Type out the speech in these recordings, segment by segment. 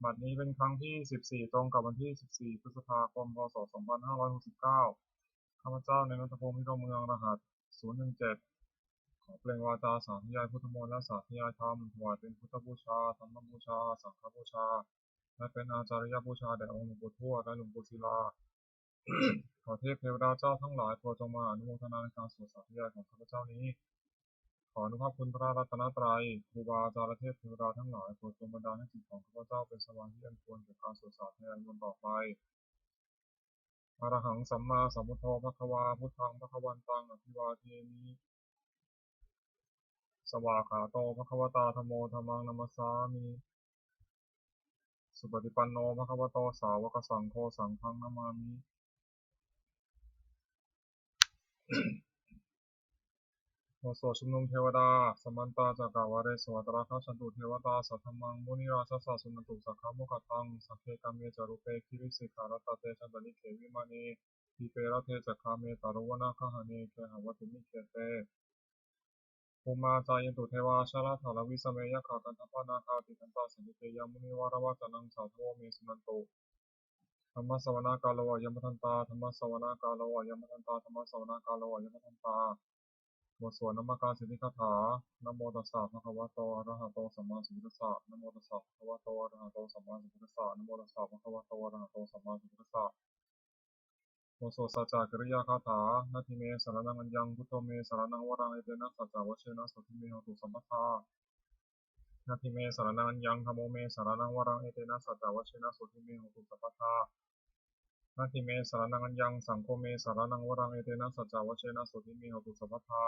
บัดนี้เป็นครั้งที่ 14 ตรงกับวันที่ 14 พฤษภาคม พ.ศ. 2569 ข้าพเจ้าในนัทพงศ์ พิรมเมือง รหัส 017 ขอเปล่งวาจาสาธยายพุทธมนต์และสาธยายธรรม ถวายเป็นพุทธบูชา ธรรมบูชา สังฆบูชา และเป็นอาจาริยบูชาแด่องค์หลวงปู่ทวดและหลวงปู่ศิลา ขอเทพเทวดาเจ้าทั้งหลายโปรดจงมาอนุโมทนาในการสวดสาธยายของข้าพเจ้านี้ ขออนุภาพคุณพระรัตนตรัย ครูบาอาจารย์และเทพเทวดาทั้งหลายโปรดจงบันดาลให้จิตของข้าพเจ้าเป็นสมาธิอันควรแก่การสวดสาธยายมนต์ต่อไปอะระหังสัมมาสัมพุทโธภควาพุทธังภควันตังอภิวาเทมิสวากขาโตภควตาธัมโมธัมมังนัมสสามิสุปฏิปันโนภควโตสาวกสังโฆสังฆังนามามิบทสวดชุมนุมเทวดาสมันตาจักกาวาเรสวัตราคัชันตุเทวตาสัทธมังมุนิราชสสะสุนันตุสักขมุขตังสัพเพกัมเมจารุเปคิริสิกขารตเตชันตนิเขวิมานีทีเประเทจักขาเมตารุวนาคหเนเคหวัตุมิเขเตภูมาจายันตุเทวาชาลถาลวิสเมยขากันทปนาคาติทันตาสันติเตยมุนิวารวะจันังสาธโวเมสุนันตุธรรมสวนากาโลยมทันตาธรรมสวนากาโลยมทันตาธรรมสวนากาโลยมทันตาบทสวดนามการสิทธิคาถานะโมตัสสะภะคะวะโตอะระหะโตสัมมาสัมพุทธัสสะนะโมตัสสะภะคะวะโตอะระหะโตสัมมาสัมพุทธัสสะนะโมตัสสะภะคะวะโตอะระหะโตสัมมาสัมพุทธัสสะบทสวดสัจจกริยาคาถานาทิเมสรณังอัญญังพุทโธเมสรณังวรังเอเตนะสัจจวเชนะสุทิเมหตุสัมปทานาทิเมสรณังอัญญังธัมโมเมสรณังวรังเอเตนะสัจจวเชนะสุทิเมหตุสัมปทานาทิเมสรณังอัญญังสังโฆเมสรณังวรังเอเตนะสัจจวเชนะสุทิเมหตุสัมปทา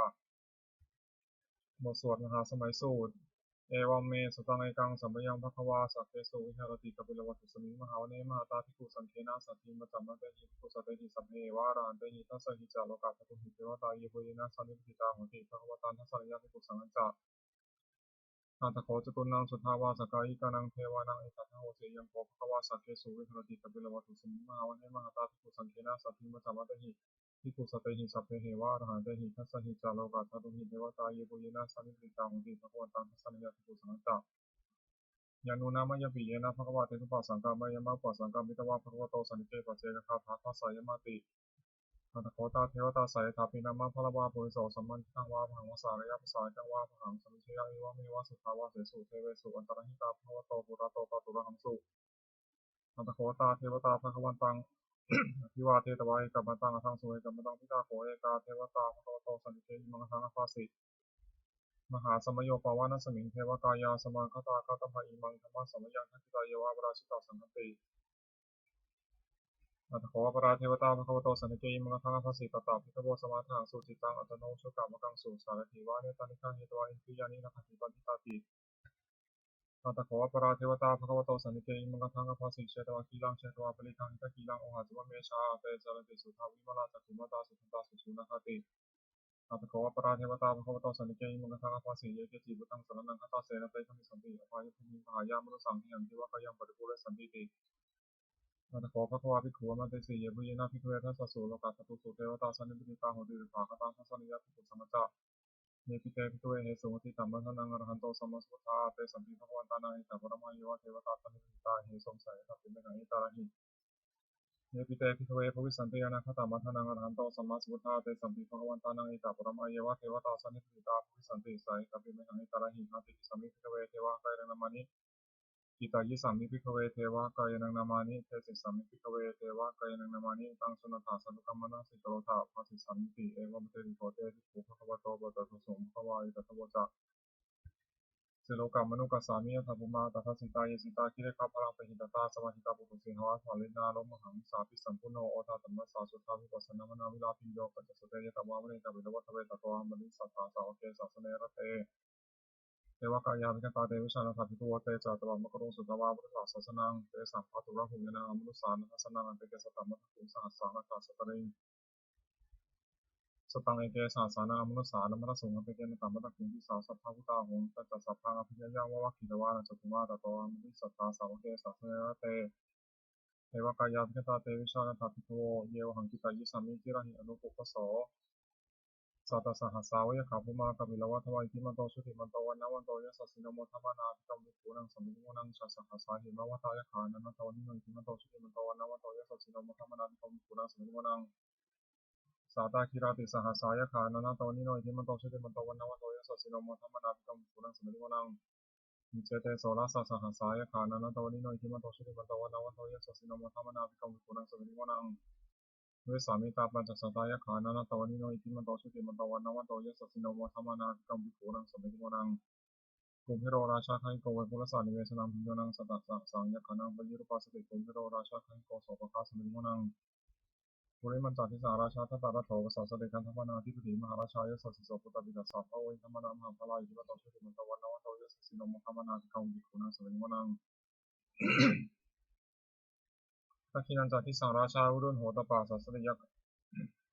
บทสวดมหาสมัยสูตรเอวัมเมสุตังเอกังสัมปยังภควาสัพเพสุวิหารติกปิลวัตถุสมิงมหาวเนมหาตาภิกขุสังเคนะสัตถิมจัมมะเตหิภิกขุสัตเตหิสัพเพวาราหันเตหิทัสสะหิจาโลกาภตุหิเทวตาเยโพเยนะสันนิพิตาโหติภควตันทัสสะยะภิกขุสังฆัจจะนาตโคจตุนังสุทธาวาสกายิกานังเทวานังอิทัทธโหเสยังโภภควาสัพเพสุวิหารติกปิลวัตถุสมิงมหาวเนมหาตาภิกขุสังเคนะสัตถิมจัมมะเตหิภิกขุสัตเตหิสัพเพเหวาอรหันเตหิทัสสะหิจาโลกาภตุหิเทวตาเยโพเยนะสันนิพิตาโหติภควตันทัสสะยะภิกขุสังฆัจจะยานุนามยปิเยนะภควาเตทุปัสสังกามยมะปัสสังกามิตวะภควโตสันนิเกปเจกคาถาทัสสะยมติอัตถโคตาเทวตาสายถาปินามะพลวาปุริโสสัมมันทังวาพังวสารยะภาษาจังวาพังสมิชยาอิวะเมวะสุทาวาเสสุเทเวสุอันตรหิตาภควโตปุระโตปตุระหังสุอัตถโคตาเทวตาภควันตังอภิวาเทตวายกัมมตังอทังสุเอกัมมตังพิตาโขเอกาเทวตาภควโตสันนิเกอิมังทังอภาสิมหาสมโยปวานัสมิงเทวกายาสมาคตาคตมะอิมังธรรมะสมยังทัตติตาเยวะวราชิตาสังฆติอัตถโขปราเทวตาภควโตสันนิเกอิมังทังอภาสิตตาภิกขโวสมาทังสุจิตังอัตโนชกามกังสุสารถิวาเนตานิฆังเหตวาอินทรียานินัคติปันติตาติอัตถโขปราเทวตาภควโตสันนิเกอิมังทังอภาสิเชตวะกีลังเชตวะปริคังหิตกีลังโอหะจวะเมชาเตจารติสุทาวิมลาจักขุมตาสุขันตาสุสุนาคติอัตถโขปราเทวตาภควโตสันนิเกอิมังทังอภาสิเยเกจิบุตังสรณังคตาเสนะเตชะมิสันติอภายภูมิมหายามนุสังหิยันติวะกยังปริภูเรสันติติอัตถโขภควาภิกขุมันเตสีเยบุญนาภิกขุเวทัสสะสุโลกาตตุสุเทวตาสันนิปิตาโหติวิภาคตังทัสสะนิยะภิกขุสัมมจะเนปิเตภิกขุเวเหสุมติตัมมัทนังอรหันโตสัมมาสัมพุทธาเตสัมปิภควันตานังอิตาปรมัยโยเทวตาสันนิปิตาเหสมใสทัพพิเมหังอิตาระหิเนปิเตภิกขุเวภวิสันติอนาคตามัทนังอรหันโตสัมมาสัมพุทธาเตสัมปิภควันตานังอิตาปรมัยโยเทวตาสันนิปิตาภวิสันติใสทัพพิเมหังอิตาระหินาติสัมมิภิกขุเวเทวะไกรนามานิกิตายิสัมมิภิกขเวเทวะกายนังนามานิเทศิสัมมิภิกขเวเทวะกายนังนามานิตังสุนัตถาสัตุกัมมนะสิกโรธาภาสิสัมมิติเอวมเตติโกเตติภูภควโตปะตะสุสมภควายตถวจะสิโลกามนุกัสสามิยะถาภูมาตัทสิตายสิตาคิเรขะพลังเปหิตตาสมาหิตาปุถุสิหวะสาลินาโลมหังสาปิสัมปุโนโอทาตัมมัสสาสุทธาวิปัสสนามนาวิลาปิโยปัจจสเตยตวามณีตวิลวัตเวตโตอัมมณิสัทธาสาวเกสัสเนรเตเทวกายามิกตาเตวิชานาถาภิกขุโวเตจาตวามะกรุงสุตวาพุทธศาสสนังเตสัมภะตุระหุยนาอมนุสานัสสนังอันเตเกสตัมมะคุสหัสสานาคาสตริงสตังเอเกสหัสสานังอมนุสานามะสุงอันเตเกนตัมมะตะคุงทิสาสัพพะพุตาหงตัจจสัพพังอภิญญาวะวัคคิตวานะจตุมาตโตอัมมิสัทธาสาวเกสัสเนระเตเทวกายามิกตาเตวิชานาถาภิกขุโวเยวหังกิตายิสัมมิจิระหิอนุปุปปโส สัตตสหัสสาวยขาภูมากับิลวัฏวัยทิมันโตชุติมันโตวันนาวันโตยสัสสิโนโมทัมมานาภิกรมวิภูนังสมิงมุนังชัสสหัสสาหิมวัตายขานันตวันนิโนทิมันโตชุติมันโตวันนาวันโตยสัสสิโนโมทัมมานาภิกรมวิภูนังสมิงมุนังสาตาคิราติสหัสสายขานันตวันนิโนทิมันโตชุติมันโตวันนาวันโตยสัสสิโนโมทัมมานาภิกรมวิภูนังสมิงมุนังมิเจเตโสรัสสหัสสายขานันตวันนิโนทิมันโตชุติมันโตวันนาวันโตยสัสสิโนโมทัมมานาภิกรมวิภูนังสมิงมุนังเวสามิตาปัญจสัตตายขานันตวันนิโนทิมันโตชุติมันโตวันนาวันโตยสัสสิโนโมทัมมานาภิกรมวิภูนังสมิงมุนังกุมพิโรราชาไคโกเวปุรสานิเวสนังพิญโยนังสัตตะสังยขานังปยุรปัสสติกุมพิโรราชาไคโกโสปะคาสมิงมุนังปุริมันจาทิสาราชาทัตตาระโถภาษาสเดกันธรรมนาธิปติมหาราชายสัสสิโสปุตตบิดาสาภาวิธรรมนามหาพลายทิปโตชุติมันตวันนาวันโตยสัสสิโนโมทัมมานาภิกรมวิภูนังสมิงมุนังทักขินันจาทิสังราชาอุรุณโหตปาสัสสติย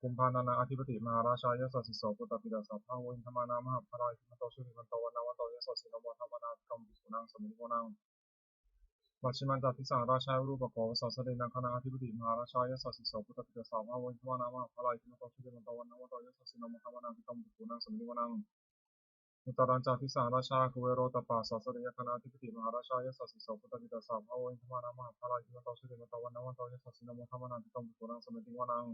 กุมภานานาอธิปติมหาราชายสัสสิโสปุตตบิดาสาภาวิธรรมนามหาพลายทิปโตชุติมันตวันนาวันโตยสัสสิโนโมทัมมานาภิกรมวิภูนังสมิงมุนังวัชิมันจาทิสังราชาอุรุปโกวสัสสเดนังคณาอธิปติมหาราชายสัสสิโสปุตตบิดาสาภาวิธรรมนามหาพลายทิปโตชุติมันตวันนาวันโตยสัสสิโนโมทัมมานาภิกรมวิภูนังสมิงมุนังอุตรัญจาทิสังราชาคุเวโรตปาสัสสเดยคณาอธิปติมหาราชายสัสสิโสปุตตบิดาสาภาวิธรรมนามหาพลายทิปโตชุติมันตวันนาวันโตยสัสสิโนโมทัมมานาภิกรมวิภูนังสมิงมุนัง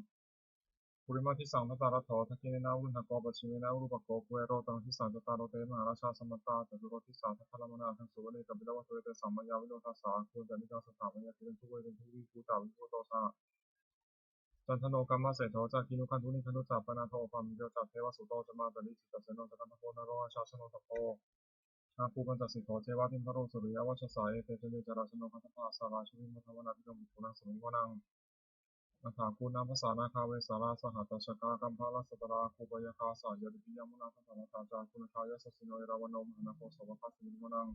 ปุริมาทิสังทัตตาระโถทักขิเนนาวุณหโกปัจฉิเมนาอุรุปโกคุเวโรตังทิสังจตารโรเตมหาราชาสมตตาจตุโรทิสังทัตตารมนาทังสุวเนกับิลวัตเวเตสัมมัญญาวิโรทัสสาคูจานิกาสถามัญญาติเรนทุเวเรนทุวิภูตาวิภูโตสาจันทโนกัมมะเสโถจาคินุคันทุนิคันตุจาปนาโทปามิโยจัตเทวสุโตจมาตลิจิตเสโนจกันทโพนโรชาชโนตโพอาคูปัญจสิกโขเจวาติมพโรสุริยวัชสายเตจเนจราชโนคัตถาสาราชุวิมุทวนาภิกรมวิภูนังสมิงวนังอัฏฐาคูนาภาษานาคาเวสาราสหัตชกากัมภาลสัตราคูปยคาสายดิปิยมุนาทัตตาตาจาคุณคายสัสสิโนเอราวันโนมหนาโคสวะคัสมิงวนัง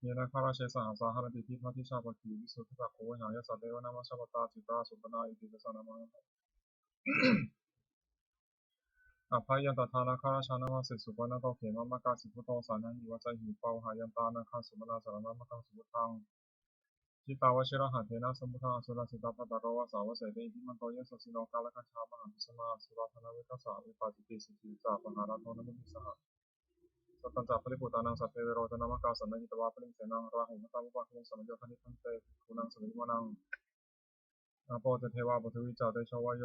เยนะคาราเชสหัสาหารติทิพัทิชาปกีวิสุทธิตาโคหายสัตเดวนามาชาปตาจิตาสุปนาอิติเวสานามังอภัยยันตทานาคาราชานามาสิสุปนาโตเขมามากาสิพุโตสานังหิวใจหิวเปาหายันตานาคาสุมนาสารนามกังสุพุทังจิตาวชิระหัตเถนะสมุทังอสุรสิตาปตารวสาวเสติทิมันโตเยสสิโนกาลกัญชามหาพิสมาสุราธนาวิคัสสาวิปาจิติสุขีจาปหาราโทนมุติสหสัตตัญจาปริปุตานังสัพเพเวโรจนามกาสันนิตวาปริงเสนังราหุมตามุปะคุงสัมโยธนิทันเตคุนังสมิมนังอาโปเตเทวาปทุวิจาเตชวายโย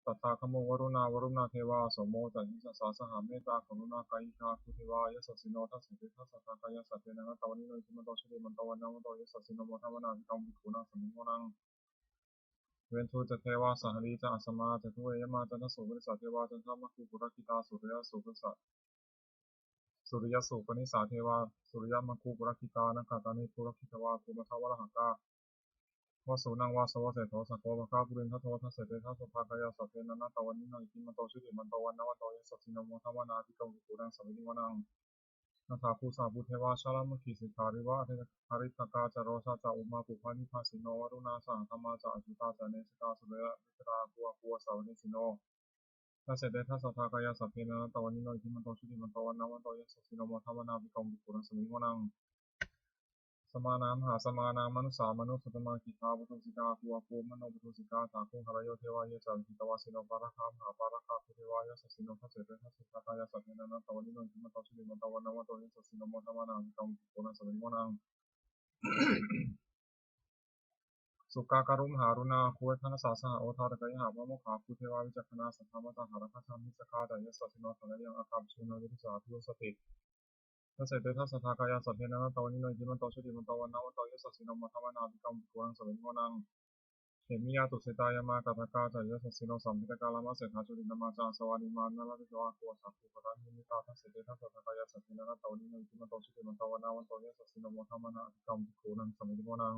ตัทธาคโมวรุณาวรุณาเทวาสมโมจันทิสาสหาเมตตากรุณากายิกาคุเทวายสสิโนทัสสิทิทัสสะทากายสัตเตนะตวนิโนจิมันโตชุติมันโตวันนาวันโตยสสิโนโมทัมนาภิกรมวิคูนังสมิงวนังเวนทูจะเทวาสหรีจะอัสมาจะทุเอยมาจันทสุบริสัทเทวาจันทมัคคุปุรคิตาสุริยสุปสัตสุริยสุปนิสาเทวาสุริยมัคคุปุรคิตานักขตานิปุรคิตวาภูมิทวรหังกาวสุนังวาสวะเสโทสัพพะคาปุรินทโททัสเสเตทัสสะภากายสัพเพนันตวันนิโนอิทิมันโตชุติมันโตวันนาวันโตยสัสสิโนโมทัมมานาภิกรมวิภูนังสมิงวนังนาถาภูสาภูเทวาชาลามคีสิกขาริวะหริตกาจารโรชาจาอุมาปุพานิพาสิโนวรุณาสังธรรมาจาจุตาจาเนสกาสุเรวิตราภัวภัวสาวเนสิโนทัสเสเตทัสสะภากายสัพเพนันตวันนิโนอิทิมันโตชุติมันโตวันนาวันโตยสัสสิโนโมทัมมานาภิกรมวิภูนังสมิงวนังสมานามหาสมานามนุสามนุสตมากิทาบุตุสิกาภูภูมโนบุตุสิกาถาคุหรโยเทวายจันทิตวาสิโนปาราคามหาปาราคาคุเทวายสัสสิโนทัสเสเตทัสสะกายสัพเพนันตวันนิโนอิทิมันโตชุติมันโตวันนาวันโตยสัสสิโนโมทัมมานาภิกรมวิภูนังสมิงวนังสุกาการุมหารุณาคุเวทนาสาสหโอทาตะกยหามะโมขาคุเทวาวิจักขณาสัทธามัตหาราคาชามิสกาแต่ยสัสสิโนทะเลยังอาคามชุนวิริสาทุสติทัสเสเตทัสสะทากายสัพเพนันตวันนิโนอิทิมันโตชุติมันโตวันนาวันโตยสัสสิโนโมทัมมานาภิกรมวิภูนังสมิงวนังเขมิยาตุเสตายามากัตกาจายสัสสิโนสัมพิตกาลามาเสถาจุลินามาจาสวานิมานาลาภิกวาโคสัพพุปะนิมิตาทัสเสเตทัสสะทากายสัพเพนันตวันนิโนอิทิมันโตชุติมันโตวันนาวันโตยสัสสิโนโมทัมมานาภิกรมวิภูนังสมิงวนัง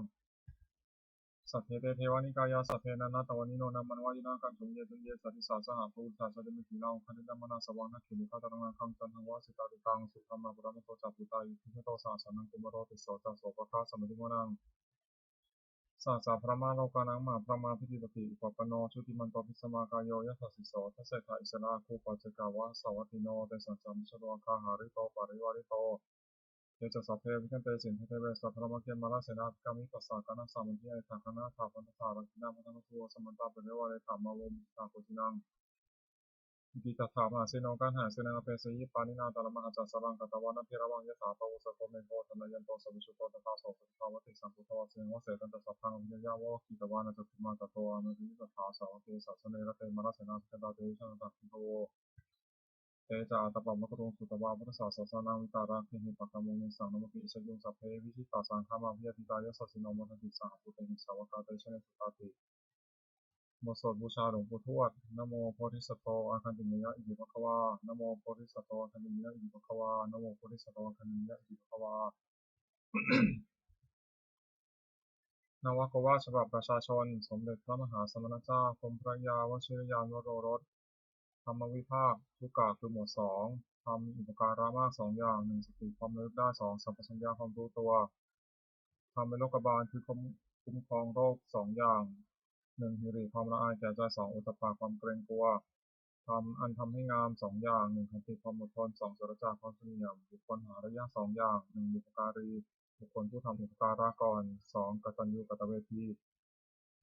สัพเพเตเทวานิกายาสัพเพนันตวันนิโนนามันวายินาคันจุเยตุเยสัติสาสหภูชาสติมิกินาคันตินามานาสวังนักขิมิคาตรังนังคังจันทวาสิตาติตังสุขมาปุระมโตจัตุตายุทิโตสาสนังกุมโรติโสจัสโสปะคาสมิงวนังสัสสะพระมาโลกานังมาพระมาพิจิตติอุปปโนชุติมันโตพิสมากายโยยัสสิโสทัสเสถาอิสระคูปัจจกาวะสวัติโนเตสัจจมิชโลคาหาริโตปาริวาริโตเยจะสัพเพวิกันเตสินเทเทเวสัพพะมะเกมาลาเสนาภิกามิปัสสะกานาสามัญญาทังคณาถาพันธสารักินาพันธมัตุสมันตาเปเรวะเรธามาวมิตาโกจินัง อิติตัสสะมหาเสโนการหาเสนาเปสยิปานินาตาลมหาจัสสรังกัตตวานัพิระวังยะถาปะวุสโกเมโกธนยันโตสวิชุโตตถาโสปะทาวติสัมพุทธวสเสงวเสตันตสัพพังวิญญาวะกิตวานะจตุมาตโตอนุทิตถาสาวเกสัสเนระเตมระเสนาสกตาเตชันตัพโตเตจาตปะมะกรุงสุตวาพุทธศาสนาวิตาราคิหิปัตตมุนิสังนมกิอิสยุงสัพเพวิชิตาสังฆามาวิยติตายะสัสสิโนมทันติสังพุทธหิสาวกาเตชะเนสุตาติบทสวดบูชาหลวงปู่ทวดนะโมโพธิสัตโตอาคันติเมยะอิติภควานะโมโพธิสัตโตอาคันติเมยะอิติภควานะโมโพธิสัตโตอาคันติเมยะอิติภควานวโกวาทฉบับประชาชนสมเด็จพระมหาสมณเจ้ากรมพระยาวชิรยานวโรรสธรรมวิภาคทุกกะคือหมวดสองทำอุปการะมากสองอย่างหนึ่งสติความระลึกได้สองสัมปชัญญะความรู้ตัวทำเป็นโรคบาลคือคุ้มครองโรคสองอย่างหนึ่งหิริความละอายแก่ใจสองอุตตปาความเกรงกลัวทำอันทำให้งามสองอย่างหนึ่งขันติความอดทนสองสุรจาความเฉลียวบุคคลหาระยะสองอย่างหนึ่งบุปการีบุคคลผู้ทำอุปการะก่อนสองกตัญญูกตเวที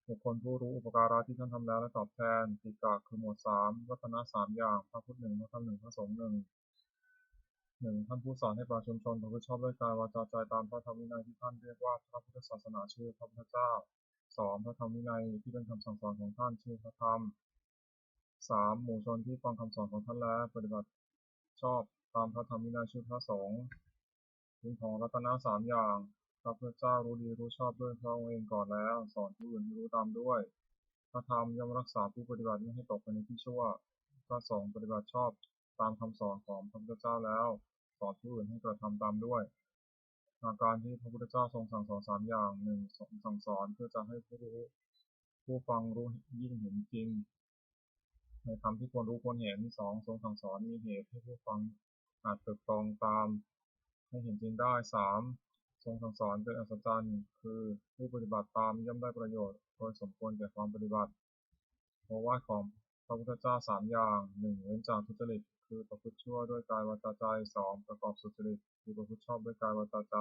บุคคลผู้รู้อุปการะที่ท่านทำแล้วและตอบแทนติกะคือหมวดสามรัตนะสามอย่างพระพุทธหนึ่งพระธรรมหนึ่งพระสงฆ์หนึ่งท่านผู้สอนให้ประชาชนประพฤติชอบด้วยกายวาจาใจตามพระธรรมวินัยที่ท่านเรียกว่าพระพุทธศาสนาชื่อพระพุทธเจ้าสองพระธรรมวินัยที่เป็นคำสั่งสอนของท่านชื่อพระธรรมสามหมู่ชนที่ฟังคำสอนของท่านแล้วปฏิบัติชอบตามพระธรรมวินัยชื่อพระสงฆ์คุณของรัตนะสามอย่างพระพุทธเจ้ารู้ดีรู้ชอบด้วยพระองค์เองก่อนแล้วสอนผู้อื่นให้รู้ตามด้วยพระธรรมย่อมรักษาผู้ปฏิบัติไม่ให้ตกไปในที่ชั่วพระสงฆ์ปฏิบัติชอบตามคำสอนของพระพุทธเจ้าแล้วสอนผู้อื่นให้กระทำตามด้วยอาการที่พระพุทธเจ้าทรงสั่งสอนสามอย่างหนึ่งสั่งสอนเพื่อจะให้ผู้ฟังรู้ยิ่งเห็นจริงในธรรมที่ควรรู้ควรเห็นสองทรงสั่งสอนมีเหตุให้ผู้ฟังอาจเติบโตตามให้เห็นจริงได้สามทรงสั่งสอนเป็นอัศจรรย์คือผู้ปฏิบัติตามย่อมได้ประโยชน์โดยสมควรแก่ความปฏิบัติโอวาทของพระพุทธเจ้าสามอย่างหนึ่งเว้นจากทุจริตคือประพฤติชั่วด้วยกายวาจาใจสองประกอบสุจริตคือประพฤติชอบด้วยกายวาจาใจ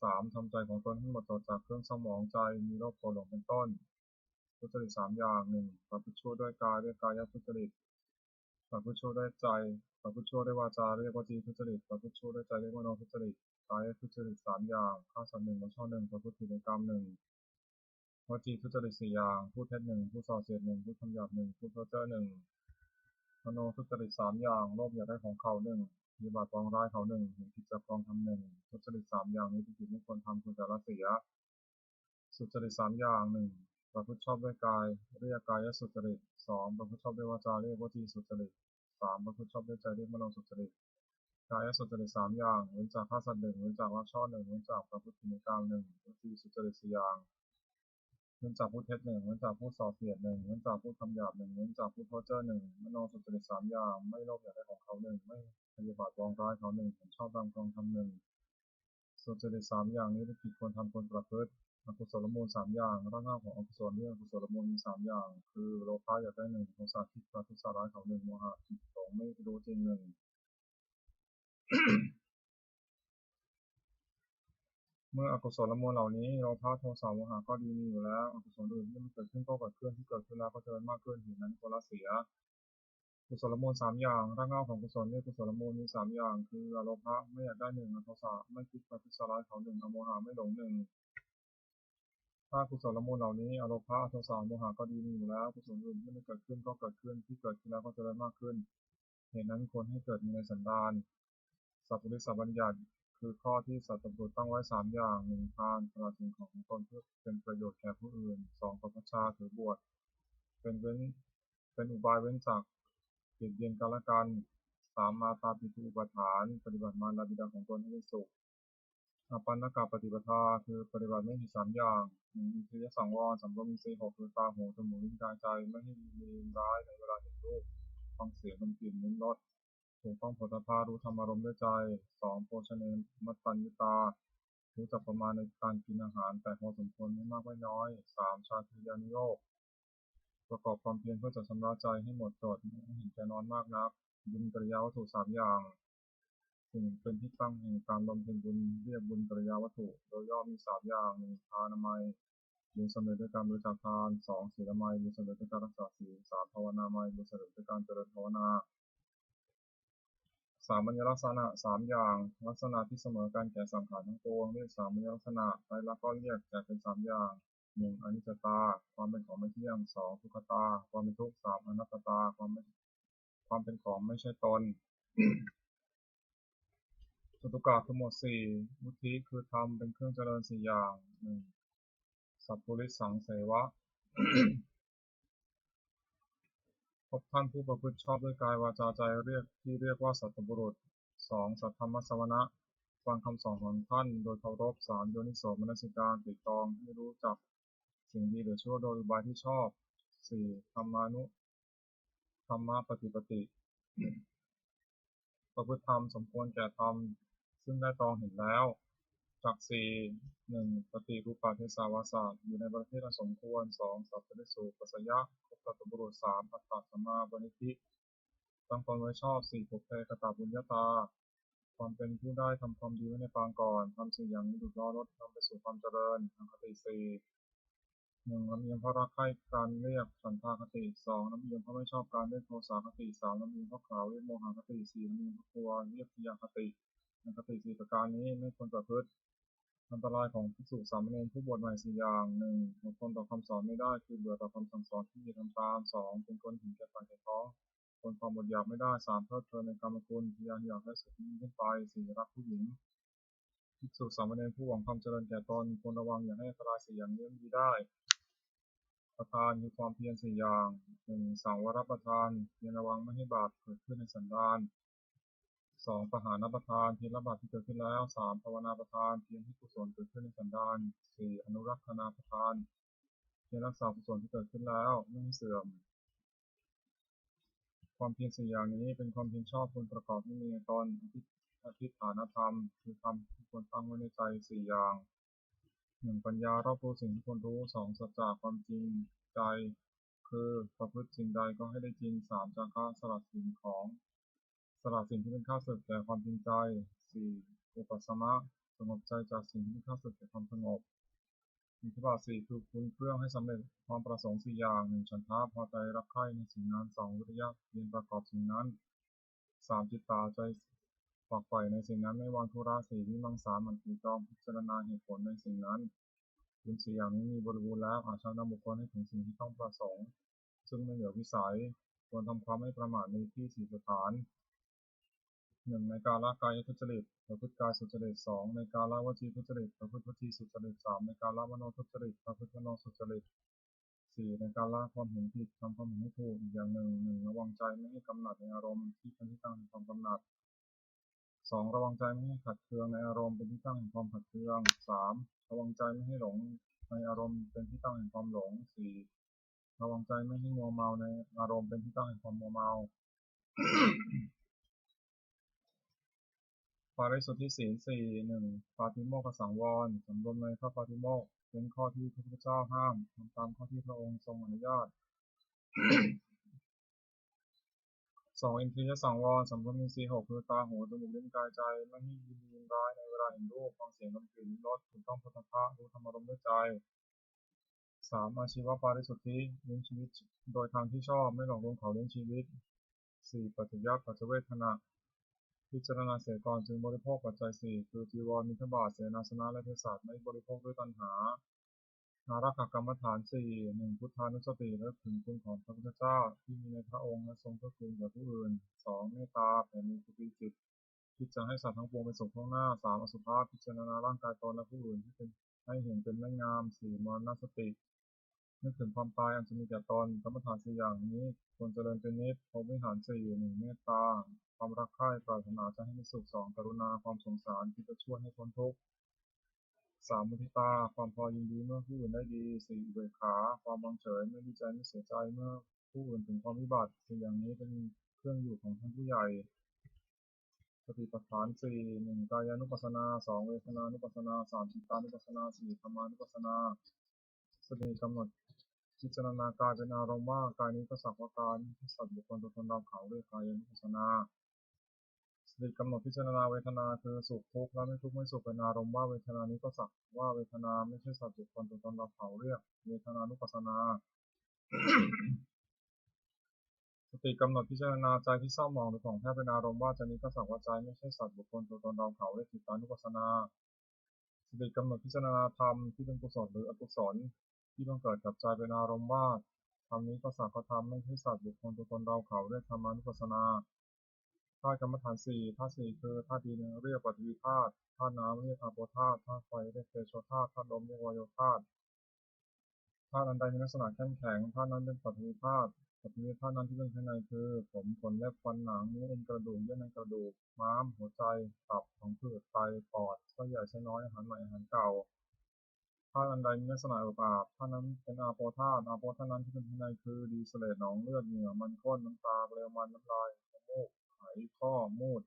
สามทำใจของตนให้หมดจดจากเครื่องสมองใจมีโรคโกรธหลงเป็นต้นทุจริตสามอย่างหนึ่งประพฤติชั่วด้วยกายด้วยกายทุจริตประพฤติชั่วด้วยใจประพฤติชั่วด้วยวาจาเรียกว่าจีทุจริตประพฤติชั่วด้วยใจเรียกว่าโนทุจริตกายทุจริตสามอย่างฆ่าสัตว์หนึ่งละช่อหนึ่งประพฤติผิดในกรรมหนึ่งวจีทุจริตสี่อย่างพูดเท็จหนึ่งพูดส่อเสียดหนึ่งพูดคำหยาบหนึ่งพูดเพ้อเจ้อหนึ่งมโนทุจริตสามอย่างโลภอยากได้ของเขาหนึ่งมีบาทปองร้ายเขาหนึ่งเห็นผิดจากกองทำหนึ่งทุจริตสามอย่างนี้ที่ผิดไม่ควรทำควรจะละเสียสุจริตสามอย่างหนึ่งประพฤติชอบด้วยกายเรียกกายสุจริตสองประพฤติชอบด้วยวาจาเรียกวจีสุจริตสามประพฤติชอบด้วยใจเรียกมโนสุจริตกายสุจริตสามอย่างเว้นจากฆ่าสัตว์หนึ่งเว้นจากลักช่อหนึ่งเว้นจากประพฤติผิดในกามหนึ่งวจีสุจริตสี่อย่างเว้นจากพูดเท็จหนึ่งเว้นจากพูดส่อเสียดหนึ่งเว้นจากพูดคำหยาบหนึ่งเว้นจากพูดเพ้อเจ้อหนึ่งมโนสุจริตสามอย่างไม่โลภอยากได้ของเขาหนึ่งไม่พยาบาทปองร้ายเขาหนึ่งเห็นชอบตามกองทำหนึ่งสุจริตสามอย่างนี้ที่ผิดควรทำควรประพฤติอกุศลมูลสามอย่างรากเหง้าของอกุศลเรื่องอกุศลมูลมีสามอย่างคือโลภะอยากได้หนึ่งโทสะคิดประทุษร้ายเขาหนึ่งโมหะจิตหลงไม่รู้จริงหนึ่ง เมื่ออกุศลมูลเหล่านี้โลภะโทสะโมหะก็ดีมีอยู่แล้วอกุศลอื่นที่มันเกิดขึ้นก็เกิดขึ้นที่เกิดขึ้นแล้วก็เจริญมากขึ้นเหตุนั้นก็ละเสียกุศลมูลสามอย่างรากเหง้าของกุศลเนี่ยกุศลมูลมีสามอย่างคืออโลภะไม่อยากได้หนึ่งอโทสะไม่คิดประทุษร้ายเขาหนึ่งอโมหะไม่หลงหนึ่งถ้ากุศลมูลเหล่านี้อโลภะโทสะโมหะก็ดีมีอยู่แล้วกุศลอื่นที่ไม่เกิดขึ้นก็เกิดขึ้นที่เกิดขึ้นแล้วก็เจริญมากขึ้นเหตุนั้นควรให้เกิดมีในสันดานสัพพุริสบัญญัติคือข้อที่สัตว์บุรุษตั้งไว้สามอย่างหนึ่งทานสละสิ่งของตนเพื่อเป็นประโยชน์แก่ผู้อื่นสองปพชฌาถือบวชเป็นเว้นเป็นอุบายเว้นจากเบียดเบียนกันและกันสามมาตาปิตุอุปทานปฏิบัติมารดาบิดาของตนให้เป็นสุขอปันนกปฏิปทาคือปฏิบัติไม่มีสามอย่างหนึ่งอินทรียสังวรสำรวมอินทรีย์หกคือตาหูจมูกลิ้นกายใจไม่ให้มีร้ายในเวลาเห็นรูปฟังเสียงดนตรีลิ้มรสถูกต้องโผฏฐัพพะรู้ธรรมารมณ์ด้วยใจสองโภชเนมัตตัญญุตารู้จักประมาณในการกินอาหารแต่พอสมควรไม่มากไม่น้อยสามชาคริยานุโยคประกอบความเพียรเพื่อจะชำระใจให้หมดจดไม่เห็นแก่นอนมากนักบุญกริยาวัตถุสามอย่างสิ่งเป็นที่ตั้งแห่งการบำเพ็ญบุญเรียกบุญกริยาวัตถุโดยย่อมีสามอย่างหนึ่งทานามัย บุญสำเร็จด้วยการบริจาคทาน2ศีลไมยบุญสำเร็จด้วยการรักษาศีล3ภาวนาไมยบุญสำเร็จด้วยการเจริญภาวนาสามัญลักษณะ3อย่างลักษณะที่เสมอกันแก่สังขารทั้งปวงเรียกสามัญลักษณะไตรลักษณ์ก็เรียกแต่เป็น3อย่าง1อนิจจตาความเป็นของไม่เที่ยง2ทุกขตาความเป็นทุกข์3อนัตตาความเป็นของไม่ใช่ตนจตุกะคือหมวด4วุฒิคือธรรมเป็นเครื่องเจริญ4อย่าง1สัพพุริสังเสวะ พบท่านผู้ประพฤติชอบด้วยกายวาจาใจเรียกว่าสัตบุรุษ2สัทธรรมสวนะฟังคำสอนของท่านโดยเคารพ3โยนิโสมนสิการตรึกตรองให้รู้จักสิ่งดีหรือชั่วโดยอุบายที่ชอบ4ธรรมะปฏิปติประพฤติธรรมสมควรแก่ธรรมซึ่งได้ตรองเห็นแล้วจัก1ปฏิรูปาเทศาวาสาอยู่ในประเทศอันสมควร2สัพพะสุปัสสยะคบสัตบุรุษ3อัตตสัมมาปณิธิตั้งตนไว้ชอบ4ปุพเพกตบุญญาตาความเป็นผู้ได้ทำความดีไว้ในปางก่อนทำสิ่งอย่างนี้ดุจล้อรถนำไปสู่ความเจริญทางคติ1ลำเอียงเพราะรักใคร่การเรียกฉันทาคติ2ลำเอียงเพราะไม่ชอบการเรียกโทสาคติ3ลำเอียงเพราะกล่าวเรียกโมหคติ4ลำเอียงเพราะกลัวเรียกพยาคติในคติ4ประการนี้ไม่ควรประพฤติอันตรายของภิกษุสามเณรผู้บวชใหม่4อย่าง1อดทนต่อคำสอนไม่ได้คือเบื่อต่อคำสั่งสอนที่ทำตาม2เป็นคนถึงแก่ปากแก่ท้องทนความอดอยากไม่ได้3เพลิดเพลินในกามคุณพยายามอยากได้สุขยิ่งขึ้นไป4รักผู้หญิงภิกษุสามเณรผู้หวังความเจริญแก่ตนควรระวังอย่าให้อันตราย4อย่างนี้มีได้ประทานคือความเพียร4อย่าง1สังวรประทานเพียรระวังไม่ให้บาปเกิดขึ้นในสันดาน2ปหานประทานเพียรละบาปที่เกิดขึ้นแล้ว3ภาวนาประทานเพียรให้กุศลเกิดขึ้นในสันดาน4อนุรักษณาประทานเพียรรักษากุศลที่เกิดขึ้นแล้วไม่ให้เสื่อมความเพียร4อย่างนี้เป็นความเพียรชอบควรประกอบให้มีในตนอธิษฐานธรรมคือธรรมที่ควรตั้งไว้ในใจ4อย่าง1ปัญญารอบรู้สิ่งที่ควรรู้2สัจจะความจริงใจคือประพฤติสิ่งใดก็ให้ได้จริง3จาคะสลัดสิ่งที่เป็นข้าศึกแก่ความจริงใจ4อุปสัมมะสงบใจจากสิ่งที่เป็นข้าศึกแก่ความสงบอิทธิบาท4คือคุณเครื่องให้สำเร็จความประสงค์4อย่าง1ฉันทะพอใจรักใคร่ในสิ่งนั้น2วิริยะเพียรประกอบสิ่งนั้น3จิตตาใจฝักใฝ่ในสิ่งนั้นไม่วางธุระ4วิมังสาหมั่นถือจองพิจารณาเหตุผลในสิ่งนั้นคุณ4อย่างนี้มีบริบูรณ์แล้วอาจจะนำบุคคลให้ถึงสิ่งที่ต้องประสงค์ซึ่งไม่เหลือวิสัยควรทำความไม่ประมาทในที่4สถาน1ในการละกายทุจริตประพฤติกายสุจริต2ในการละวจีทุจริตประพฤติวจีสุจริต3ในการละมโนทุจริตประพฤติมโนสุจริต4ในการละความเห็นผิดทำความเห็นให้ถูกอีกอย่าง1ระวังใจไม่ให้กำหนัดในอารมณ์ที่เป็นที่ตั้งแห่งความกำหนัด2ระวังใจไม่ให้ขัดเคืองในอารมณ์เป็นที่ตั้งแห่งความขัดเคือง3ระวังใจไม่ให้หลงในอารมณ์เป็นที่ตั้งแห่งความหลง4ระวังใจไม่ให้มัวเมาในอารมณ์เป็นที่ตั้งแห่งความมัวเมาปาริสุทธิศีล1ปาติโมกขสังวรสำรวมในพระปาติโมกข์เป็นข้อที่พระพุทธเจ้าห้ามทำตามข้อที่พระองค์ทรงอนุญาต2อินทรียสังวรสำรวมอินทรีย์6คือตาหูจมูกลิ้นกายใจไม่ให้ยินดียินร้ายในเวลาเห็นรูปฟังเสียงดนตรีลิ้มรสถูกต้องโผฏฐัพพะรู้ธรรมารมณ์ด้วยใจ3อาชีวปาริสุทธิเลี้ยงชีวิตโดยทางที่ชอบไม่หลอกลวงเขาเลี้ยงชีวิต4ปัจจยปัจจเวทขณะพิจารณาเสียก่อนจึงบริโภคปัจจัย4คือจีวรมิถบาทเสนาสนะและเภสัชไม่บริโภคด้วยตัณหาอารักขกรรมฐาน1พุทธานุสติและถึงคุณของพระพุทธเจ้าที่มีในพระองค์และทรงเพื่อคุณแก่ผู้อื่น2เมตตาแผ่มีกุศลจิตคิดจะให้สัตว์ทั้งปวงเป็นสุขข้างหน้า3อสุภะพิจารณาร่างกายตนและผู้อื่นที่เป็นให้เห็นเป็นไม่งาม4มรณสตินึกถึงความตายอันจะมีแก่ตนกรรมฐาน4อย่างนี้ควรเจริญเป็นนิจพรหมวิหาร1เมตตาความรักใคร่ปรารถนาจะให้มีสุข2กรุณาความสงสารที่จะช่วยให้พ้นทุกข์3มุทิตาความพอยินดีเมื่อผู้อื่นได้ดี4อุเบกขาความวางเฉยไม่ดีใจไม่เสียใจเมื่อผู้อื่นถึงความวิบัติ4อย่างนี้เป็นเครื่องอยู่ของท่านผู้ใหญ่สติปัฏฐาน1กายานุปัสสนา2เวทนานุปัสสนา3จิตตานุปัสสนา4ธรรมานุปัสสนาสติกำหนดพิจารณากายเป็นอารมณ์ว่ากายนี้ก็สักว่ากายที่สัตว์บุคคลตัวตนเราเขาเรียกกายานุปัสสนา ติกำหนดพิจารณาเวทนาคือสุขทุกข์และไม่ทุกข์ไม่สุขเป็นอารมณ์ว่าเวทนานี้ก็สักว่าเวทนาไม่ใช่สัตว์บุคคลตัวตนเราเขาเรียกเวทนานุปัสสนา สติกำหนดพิจารณาใจที่เศร้าหมองหรือผ่องแผ้วเป็นอารมณ์ว่าใจนี้ก็สักว่าใจไม่ใช่สัตว์บุคคลตัวตนเราเขาเรียกจิตตานุปัสสนาสติกำหนดพิจารณาธรรมที่เป็นกุศลหรืออกุศลที่ต้องเกิดกับใจเป็นอารมณ์ว่าธรรมนี้ก็สักว่าธรรมไม่ใช่สัตว์บุคคลตัวตนเราเขาเรียกธรรมานุปัสสนาธาตุกรรมฐานสี่ธาตุสี่คือธาตุดินเรียกปฐวีธาตุธาตุน้ำเรียกอาโปธาตุธาตุไฟเรียกเตโชธาตุธาตุลมเรียกวาโยธาตุธาตุอันใดมีลักษณะเข้มแข็งธาตุนั้นเป็นปฐวีธาตุปฐวีธาตุนั้นที่เป็นภายในคือผมขนเล็บฟันหนังเนื้อเอ็นกระดูกเยื่อในกระดูกม้ามหัวใจตับของผืดไตปอดไส้ใหญ่ไส้น้อยอาหารใหม่อาหารเก่าธาตุอันใดมีลักษณะอุปาทธาตุนั้นเป็นอาโปธาตุอาโปธาตุนั้นที่เป็นภายในคือดีเสลดหนองเลือดเหงื่อมันข้นน้ำตาเปลวมันน้ำลายน้ำมูกไขข้อมูด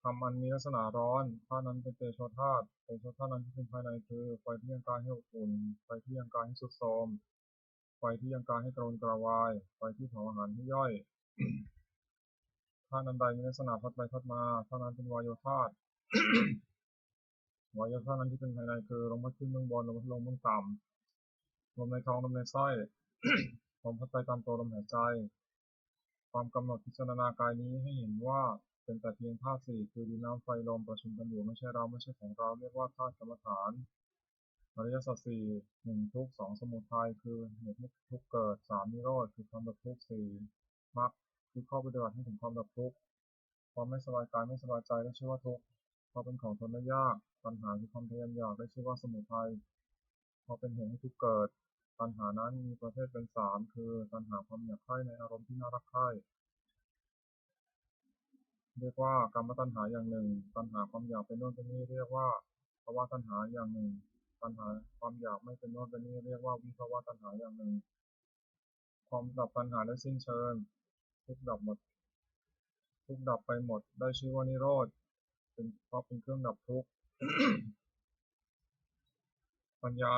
ทำอันมีลักษณะร้อนธาตุนั้นเป็นเตโชธาตุเตโชธาตุนั้นที่เป็นภายในคือไฟที่ยังกายให้อบอุ่นไฟที่ยังกายให้ทรุดโทรมไฟที่ยังกายให้กระวนกระวายไฟที่เผาอาหารให้ย่อยธาตุอันใดมีลักษณะพัดไปพัดมาธาตุนั้นเป็นวายโยธาตุวายโยธาตุนั้นที่เป็นภายในคือลมพัดขึ้นเบื้องบนลมพัดลงเบื้องต่ำลมในท้องลมในไส้ลมพัดไปตามตัวลมหายใจความกำหนดพิจารณากายนี้ให้เห็นว่าเป็นแต่เพียงธาตุสี่คือดินน้ำไฟลมประชุมกันอยู่ไม่ใช่เราไม่ใช่ของเราเรียกว่าธาตุกรรมฐานอริยสัจสี่หนึ่งทุกข์สองสมุทัยคือเหตุให้ทุกข์เกิดสามนิโรธคือความดับทุกข์สี่มรรคคือข้อปฏิบัติให้ถึงความดับทุกข์ความไม่สบายกายไม่สบายใจได้ชื่อว่าทุกข์เพราะเป็นของทนได้ยากปัญหาคือความทะยานอยากได้ชื่อว่าสมุทัยเพราะเป็นเหตุให้ทุกข์เกิดปัญหานั้นมีประเภทเป็นสามคือปัญหาความอยากใคร่ในอารมณ์ที่น่ารักใคร่เรียกว่ากรรมตัณหาอย่างหนึ่งตัณหาความอยากเป็นโน่นเป็นนี่เรียกว่าภวตัณหาอย่างหนึ่งตัณหาความอยากไม่เป็นโน่นเป็นนี่เรียกว่าวิภวตัณหาอย่างหนึ่งความดับตัณหาได้สิ้นเชิงทุกข์ดับหมดทุกข์ดับไปหมดได้ชื่อว่านิโรธเป็นเพราะเป็นเครื่องดับทุกข์ ปัญญา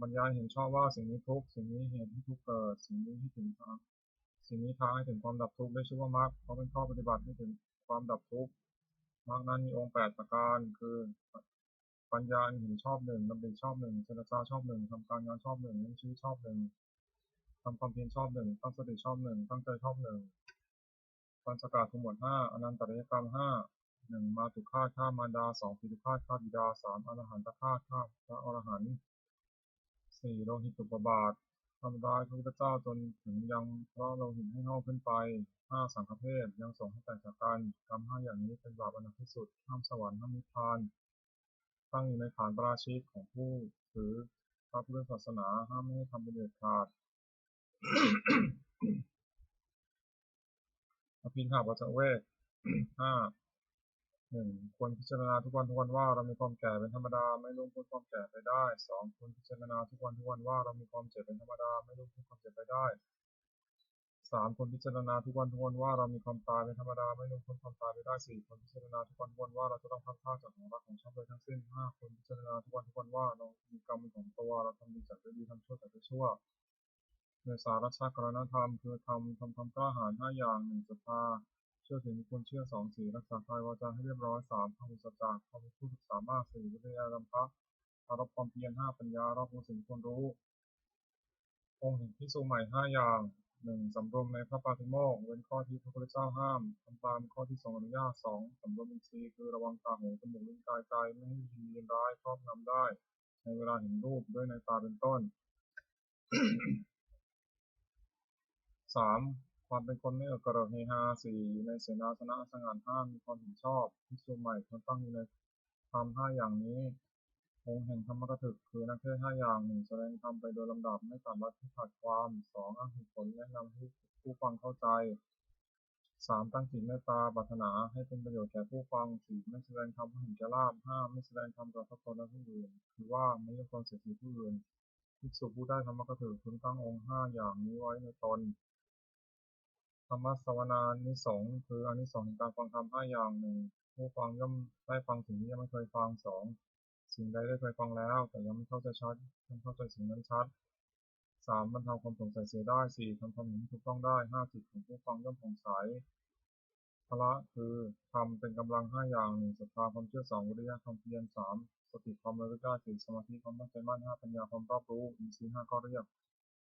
ปัญญาเห็นชอบว่าสิ่งนี้ทุกข์สิ่งนี้เหตุที่ทุกข์เกิดสิ่งนี้ที่ถึงทางสิ่งนี้ทางให้ถึงความดับทุกข์ได้ชื่อว่ามรรคเพราะเป็นข้อปฏิบัติให้ถึงความดับทุกข์มรรคนั้นมีองค์แปดประการคือปัญญาเห็นชอบหนึ่งดำริชอบหนึ่งเจรจาชอบหนึ่งทำการงานชอบหนึ่งเลี้ยงชีวิตชอบหนึ่งทำความเพียรชอบหนึ่งตั้งสติชอบหนึ่งตั้งใจชอบหนึ่งปัญจกาทุกหมวดห้าอนันตริยกรรมห้าหนึ่งมาตุฆาตฆ่ามารดาสองปิตุฆาตฆ่าบิดาสามอรหันตฆาตฆ่าพระอรหันต์สี่โลหิตตุปบาททำร้ายพระพุทธเจ้าจนถึงยังเพราะโลหิตให้เน่าขึ้นไปห้าสังฆเพศยังส่งให้แตกจากกันกรรมห้าอย่างนี้เป็นบาปอันหนักที่สุดห้ามสวรรค์ห้ามนิพพานตั้งอยู่ในฐานปราชิกของผู้ถือพระพุทธศาสนาห้ามไม่ให้ทำเป็นเด็ดขาด อภินหาปัจจเวก ห้าหนึ่งควรพิจารณาทุกวันว่าเรามีความแก่เป็นธรรมดาไม่ล่วงพ้นความแก่ไปได้สองควรพิจารณาทุกวันว่าเรามีความเจ็บเป็นธรรมดาไม่ล่วงพ้นความเจ็บไปได้สามควรพิจารณาทุกวันว่าเรามีความตายเป็นธรรมดาไม่ล่วงพ้นความตายไปได้สี่ควรพิจารณาทุกวันว่าเราจะต้องพัดพรากจากของรักของชอบโดยทั้งสิ้นห้าควรพิจารณาทุกวันว่าเรามีกรรมเป็นของตัวเราทำดีจากได้ดีทำชั่วจากได้ชั่วในสารัชกรณธรรมคือทำกล้าหาญห้าอย่างหนึ่งศรัทธาเชื่อถึงคุณเชื่อสองสี่รักษากายวาจาให้เรียบร้อยสามทำอุตสาหะความเป็นผู้ศึกษามากสี่วิทยาลัมภะรับความเพียรห้าปัญญารอบรู้สิ่งควรรู้องค์แห่งภิกษุใหม่ห้าอย่างหนึ่งสำรวมในพระปาฏิโมกข์เว้นข้อที่พระพุทธเจ้าห้ามทำตามข้อที่ทรงอนุญาตสองสำรวมอินทรีย์คือระวังตาหูจมูกลิ้นกายใจไม่ให้ยินดีร้ายครอบงำได้ในเวลาเห็นรูปด้วยในตาเป็นต้น สามความเป็นคนไม่กระเริกเฮฮาสี่อยู่ในเสนาสนะสงัดห้ามีความเห็นชอบภิกษุใหม่ควรตั้งอยู่ในธรรมห้าอย่างนี้องค์แห่งธรรมกถึกคือนักเทศน์ห้าอย่างหนึ่งแสดงธรรมไปโดยลำดับไม่สามารถที่ขาดความสองอ้างเหตุผลแนะนำให้ผู้ฟังเข้าใจสามตั้งจิตเมตตาปรารถนาให้เป็นประโยชน์แก่ผู้ฟังสี่ไม่แสดงธรรมเพื่อเห็นแก่ลาภห้าไม่แสดงธรรมต่อตนและผู้อื่นคือว่าไม่ยกตนเสียทีผู้อื่นภิกษุผู้ได้ธรรมกถึกพึงตั้งองค์ห้าอย่างนี้ไว้ในตน ธรรมสวนานิสงส์คืออานิสงส์แห่งการฟังธรรมห้าอย่างหนึ่งผู้ฟังย่อมได้ฟังสิ่งที่ยังไม่เคยฟังสองสิ่งใดได้เคยฟังแล้วแต่ยังไม่เข้าใจชัดยังเข้าใจสิ่งนั้นชัดสามบรรเทาความสงสัยเสียได้สี่ทำความเห็นที่ถูกต้องได้ห้าจิตของผู้ฟังย่อมผ่องใส พละคือธรรมเป็นกำลัง5อย่าง1ศรัทธาความเชื่อ2วิริยะความเพียร3สติความระลึกได้4สมาธิความตั้งใจมั่น5ปัญญาความรอบรู้อินทรีย์5ก็เรียก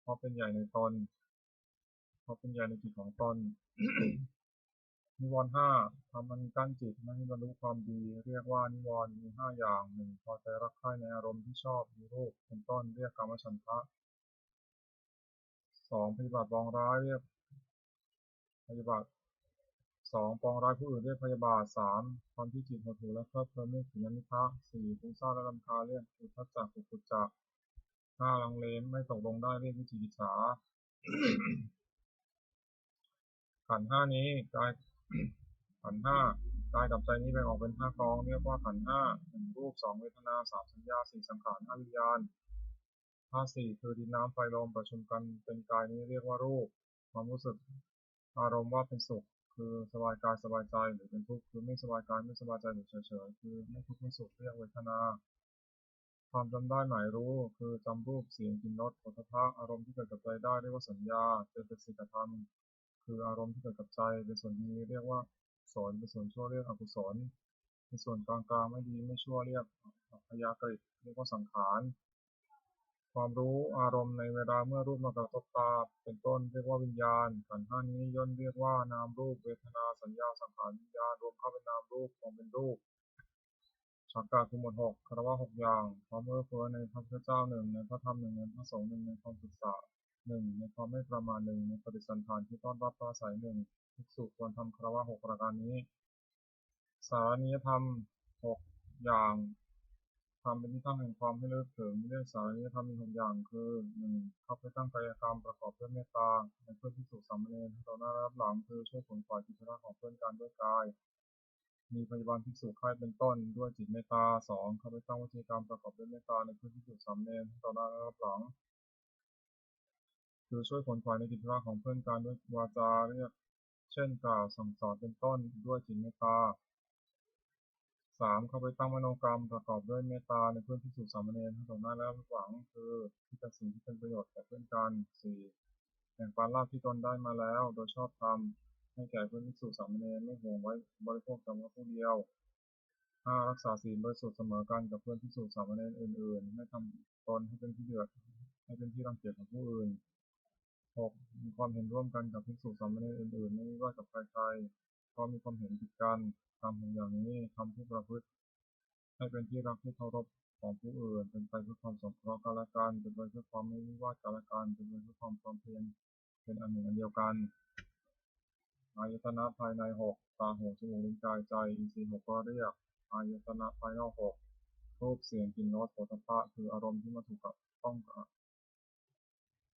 เพราะเป็นใหญ่ในตนเพราะเป็นใหญ่ในจิตของตน นิวรณ์ห้าทำมันกั้นจิตไม่ให้บรรลุความดีเรียกว่านิวรณ์มี5 อย่าง1พอใจรักใคร่ในอารมณ์ที่ชอบมีรูปเป็นต้นเรียกกามฉันทะ2ปฏิบัติปองร้ายเรียกปฏิบัติ2ปองร้ายผู้อื่นเรียกพยาบาท3ความที่จิตหดหู่และเพลิดเพลินเรียกถีนมิทะ4ฟุ้งซ่านและรำคาญเรียกอุทธัจจะกุกุจจะ5ลังเลไม่ตกลงได้เรียกวิจิกิจฉา ขันธ์ห้านี้กาย ขันธ์ห้ากายกับใจนี้แบ่งออกเป็น5 กองเรียกว่าขันธ์ห้า1รูป2เวทนา3สัญญา4สังขาร5วิญญาณธาตุ4คือดินน้ำไฟลมประชุมกันเป็นกายนี้เรียกว่ารูปความรู้สึกอารมณ์ว่าเป็นสุขคือสบายกายสบายใจหรือเป็นทุกข์คือไม่สบายกายไม่สบายใจหรือเฉยๆคือไม่ทุกข์ไม่สุขเรียกเวทนาความจำได้หมายรู้คือจำรูปเสียงกลิ่นรสโผฏฐัพพะอารมณ์ที่เกิดกับใจได้เรียกว่าสัญญาเจตสิกธรรมคืออารมณ์ที่เกิดกับใจเป็นส่วนดีเรียกว่ากุศลเป็นส่วนชั่วเรียกอกุศลเป็นส่วนกลางๆไม่ดีไม่ชั่วเรียกอัพยากฤิเรียกว่าสังขารความรู้อารมณ์ในเวลาเมื่อรูปมากระทบตาเป็นต้นเรียกว่าวิญญาณขันธ์ห้านี้ย่นเรียกว่านามรูปเวทนาสัญญาสังขารวิญญาณรวมเข้าเป็นนามรูปรวมเป็นรูปฉักกะคือหมวด6คารวะ6 อย่างความเอื้อเฟื้อในพระพุทธเจ้า1ในพระธรรม1ในพระสงฆ์1ในความศึกษา1ในความไม่ประมาท1ในปฏิสันถานที่ต้อนรับพระอาศัย1ภิกษุควรทำคารวะ6 ประการนี้สารนิยธรรม6 อย่างทำเป็นที่ตั้งแห่งความให้เลิกถึงเรื่องสารนิยธรรมมี6 อย่างคือ1เข้าไปตั้งกายกรรมประกอบด้วยเมตตาในเพื่อนภิกษุสามเณรทั้งต่อหน้าและรับหลังคือช่วยขนขวายกิจธุระของเพื่อนกันด้วยกายมีพยาบาลภิกษุไข้เป็นต้นด้วยจิตเมตตา2เข้าไปตั้งวจีกรรมประกอบด้วยเมตตาในเพื่อนภิกษุสามเณรทั้งต่อหน้าและรับหลังคือช่วยขนขวายในกิจธุระของเพื่อนกันด้วยวาจาเรียกเช่นกล่าวสั่งสอนเป็นต้นด้วยจิตเมตตา3เข้าไปตั้งมโนกรรมประกอบด้วยเมตตาในเพื่อนภิกษุสามเณรทั้งต่อหน้าและรับหลังคือคิดแต่สิ่งที่เป็นประโยชน์แก่เพื่อนกัน4แบ่งปันลาภที่ตนได้มาแล้วโดยชอบธรรมให้แก่เพื่อนภิกษุสามเณรไม่ห่วงไว้บริโภคแต่ว่าผู้เดียว5รักษาศีลบริสุทธิ์เสมอกันกับเพื่อนภิกษุสามเณรอื่นๆไม่ทำตนให้เป็นที่เดือดให้เป็นที่รังเกียจของผู้อื่น6มีความเห็นร่วมกันกับภิกษุสามเณรอื่นๆไม่ว่ากับใครๆเพราะมีความเห็นผิดกันทำอย่างนี้ทำผู้ประพฤติให้เป็นที่รักที่เคารพของผู้อื่นเป็นไปเพื่อความสงเคราะห์กันและกันเป็นไปเพื่อความไม่วิวาทกันและกันเป็นไปเพื่อความพร้อมเพรียงเป็นอันหนึ่งอันเดียวกันอายตนะภายใน6ตาหูจมูกลิ้นกายใจอินทรีย์6ก็เรียกอายตนะภายนอก6รูปเสียงกลิ่นรสโผฏฐัพพะคืออารมณ์ที่มาถูกกับต้อง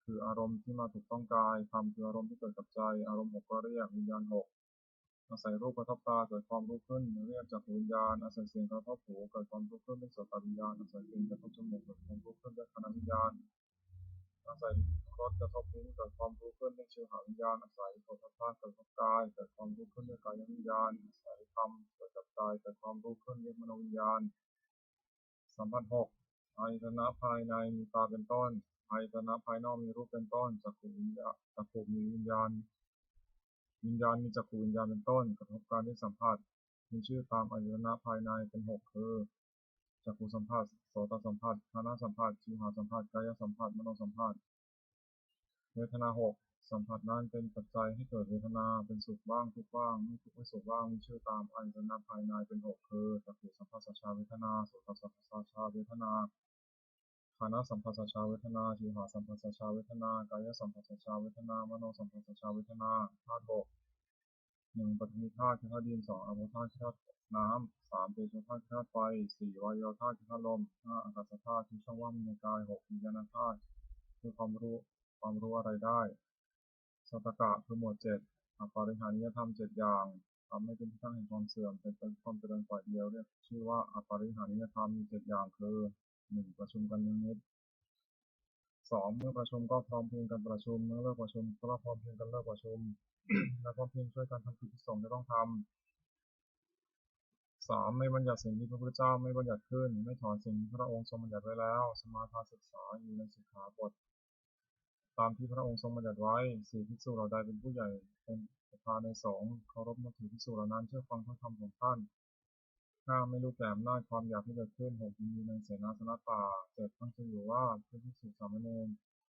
คืออารมณ์ที่มาถูกต้องกายธรรมคืออารมณ์ที่เกิดกับใจอารมณ์6ก็เรียกวิญญาณ6อาศัยรูปกระทบตาเกิดความรู้ขึ้นเรียกจักขวิญญาณอาศัยเสียงกระทบหูเกิดความรู้ขึ้นเรียกโสตวิญญาณอาศัยกลิ่นกระทบจมูกเกิดความรู้ขึ้นเรียกคณวิญญาณอาศัยรสกระทบลิ้นเกิดความรู้ขึ้นเรียกชิวหาวิญญาณอาศัยโผฏฐัพพะเกิดกับกายเกิดความรู้ขึ้นเรียกกายวิญญาณอาศัยธรรมเกิดกับใจเกิดความรู้ขึ้นเรียกมโนวิญญาณสัมพันธ์6อายตนะภายในมีตาเป็นต้นอายตนะภายนอกมีรูปเป็นต้นจักขุวิญญาณจักขุมีวิญญาณวิญญาณมีจักขุวิญญาณเป็นต้นกระทบการด้วยสัมผัสมีชื่อตามอายตนะภายในเป็น6คือจักขุสัมผัสโสตสัมผัสฆานสัมผัสชิวหาสัมผัสกายสัมผัสมโนสัมผัสเวทนา6สัมผัสนั้นเป็นปัจจัยให้เกิดเวทนาเป็นสุขบ้างทุกข์บ้างไม่ทุกข์ไม่สุขบ้างมีชื่อตามอายตนะภายในเป็น6คือจักขุสัมผัสสัชชาเวทนาโสตสัมผัสสัชชาเวทนาฆานสัมผัสสัชชาเวทนาชิวหาสัมผัสสัชชาเวทนากายสัมผัสสัชชาเวทนามโนสัมผัสสัชชาเวทนาธาตุ6 1ปฐวีธาตุคือธาตุดิน2อาโปธาตุคือธาตุน้ำ3เตโชธาตุคือธาตุไฟ4วายโยธาตุคือธาตุลม5อากาศธาตุคือช่องว่างในกาย6วิญญาณธาตุคือความรู้อะไรได้สัตตกะคือหมวด7อปาริหานิยธรรม7 อย่างทำให้เป็นที่ตั้งแห่งความเสื่อมเป็นความเจริญฝ่ายเดียวเรียกชื่อว่าอปาริหานิยธรรมมี7 อย่างคือ1ประชุมกันนิด2เมื่อประชุมก็พร้อมเพรียงกันประชุมเมื่อเลิกประชุมก็พร้อมเพรียงกันเลิกประชุมและพร้อมเพรียงช่วยกันทำกิจที่สงฆ์จะต้องทำ3ไม่บัญญัติสิ่งที่พระพุทธเจ้าไม่บัญญัติขึ้นไม่ถอนสิ่งที่พระองค์ทรงบัญญัติไว้แล้วสมาทานศึกษาอยู่ในสิกขาบท ตามที่พระองค์ทรงบัญญัติไว้สี่ภิกษุเหล่าใดเป็นผู้ใหญ่เป็นประธานในสงฆ์เคารพนับถือภิกษุเหล่านั้นเชื่อฟังถ้อยคำของท่านห้าไม่รู้แก่อำนาจความอยากที่เกิดขึ้นหกยินดีในเสนาสนะป่าเจ็ดตั้งใจอยู่ว่าเพื่อภิกษุสามเณร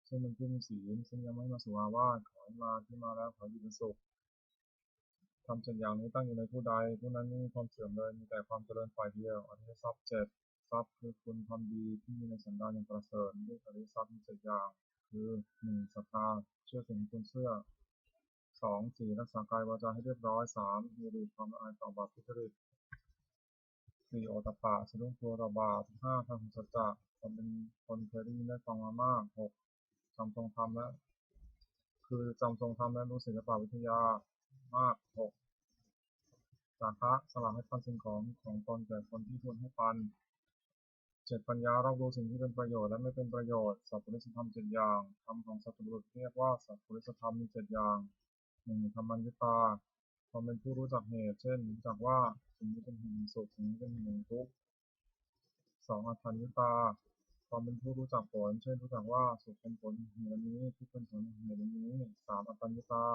ซึ่งเป็นผู้มีศีลซึ่งยังไม่มาสู่อาวาสขอให้มาที่มาแล้วขออยู่เป็นสุขทำเช่นอย่างนี้ตั้งอยู่ในผู้ใดผู้นั้นไม่มีความเสื่อมเลยมีแต่ความเจริญฝ่ายเดียวอริยทรัพย์เจ็ดทรัพย์คือคุณความดีที่มีในสันดานอย่างประเสริฐด้วยอริยทรัพย์มีเจ็ดอย่างคือหนึ่งศรัทธาเชื่อสิ่งที่ควรเชื่อสองสี่รักษากายวาจาให้เรียบร้อยสามมีฤทธิ์ความละอายต่อบาปทุจริตสี่โอตตัปปะสะดุ้งกลัวต่อบาปห้าทำหุสัจจะคนเป็นคนเคยได้ยินได้ฟังมามากหกจำทรงธรรมและจำทรงธรรมและรู้ศิลปวิทยามากหกจาคะสละให้ปันสิ่งของตนแก่คนที่ควรให้ปันเจ็ดปัญญารอบรู้สิ่งที่เป็นประโยชน์และไม่เป็นประโยชน์สัพพุริสธรรมเจ็ดอย่างธรรมของสัตว์บุรุษเรียกว่าสัพพุริสธรรมมีเจ็ดอย่างหนึ่งธรรมัญญตาความเป็นผู้รู้จักเหตุเช่นรู้จักว่าสิ่งนี้เป็นเหตุแห่งสุขสิ่งนี้เป็นเหตุแห่งทุกข์สองอัตถัญญตาความเป็นผู้รู้จักผลเช่นรู้จักว่าสุขเป็นผลเหตุนี้ทุกข์เป็นผลเหตุนี้สามอัตตัญญตา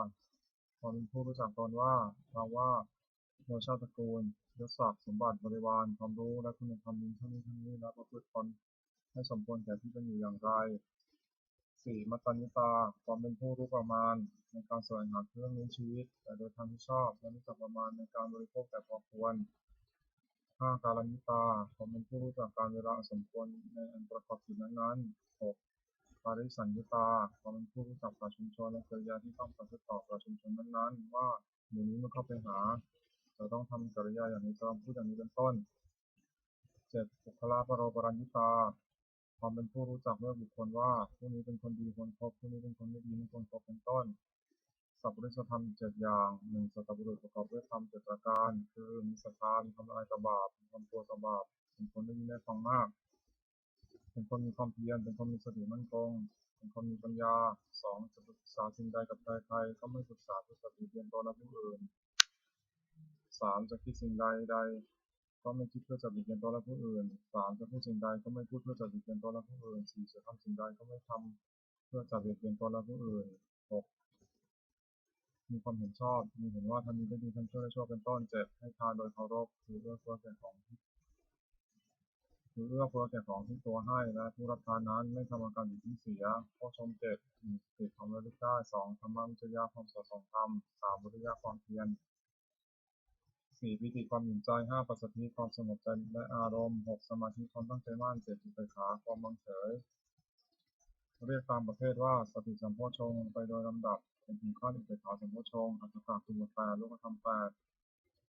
ความเป็นผู้รู้จักตนว่าเราว่าโดยชาติตระกูลยศศักดิ์สมบัติบริวารความรู้และคุณธรรมนี้เท่านี้และประพฤติตนให้สมควรแก่ที่เป็นอยู่อย่างไรสี่มัตตัญญตาความเป็นผู้รู้ประมาณในการแสวงหาเครื่องเลี้ยงชีวิตแต่โดยทางที่ชอบและรู้จักประมาณในการบริโภคแต่พอควรห้ากาลนิตาความเป็นผู้รู้จักการเวลาสมควรในอันประกอบกิจนั้นๆหกปาริสัญญตาความเป็นผู้รู้จักประชุมชนและกิริยาที่ต้องประพฤติต่อประชุมชนนั้นๆว่าหมู่นี้เมื่อเข้าไปหาจะต้องทำกิริยาอย่างนี้จะต้องพูดอย่างนี้เป็นต้นเจ็ดบุคลาภโรปรัญญิตาความเป็นผู้รู้จักเลือกบุคคลว่าผู้นี้เป็นคนดีควรคบผู้นี้เป็นคนไม่ดีไม่ควรคบเป็นต้นสัพพุริสธรรมเจ็ดอย่างหนึ่งสัตบุรุษประกอบด้วยธรรมเจ็ดประการคือมีศรัทธามีความละอายต่อบาปมีความกลัวต่อบาปเป็นคนได้ยินได้ฟังมากเป็นคนมีความเพียรเป็นคนมีสติมั่นคงเป็นคนมีปัญญาสองจะปรึกษาสิ่งใดกับใครๆก็ไม่ปรึกษาเพื่อจะเบียดเบียนตนและผู้อื่นสามจะคิดสิ่งใดก็ไม่คิดเพื่อจะเบียดเบียนตนและผู้อื่นสามจะพูดสิ่งใดก็ไม่พูดเพื่อจะเบียดเบียนตนและผู้อื่นสี่จะทำสิ่งใดก็ไม่ทำเพื่อจะเบียดเบียนตนและผู้อื่นหกมีความเห็นชอบมีเห็นว่าทำดีได้ดีทำชั่วได้ชั่วเป็นต้นเจ็ดให้ทานโดยเคารพคือเอื้อเฟื้อแก่ของที่ตัวให้และผู้รับทานนั้นไม่ทำอาการอยู่ที่เสียข้อชมเจ็ดหนึ่งสติความระลึกได้สองธรรมะวิจยะความสดสองธรรมสามวิริยะความเพียรสี่ปิติความอิ่มใจห้าปัสสัทธิความสงบใจและอารมณ์หกสมาธิความตั้งใจมั่นเจ็ดอุเบกขาความวางเฉยเรียกตามประเภทว่าสติสัมโพชฌงค์ไปโดยลำดับเป็นถึงขั้นอุเบกขาสัมโพชฌงค์อัตตกะสมุทแปดโลกธรรมแปด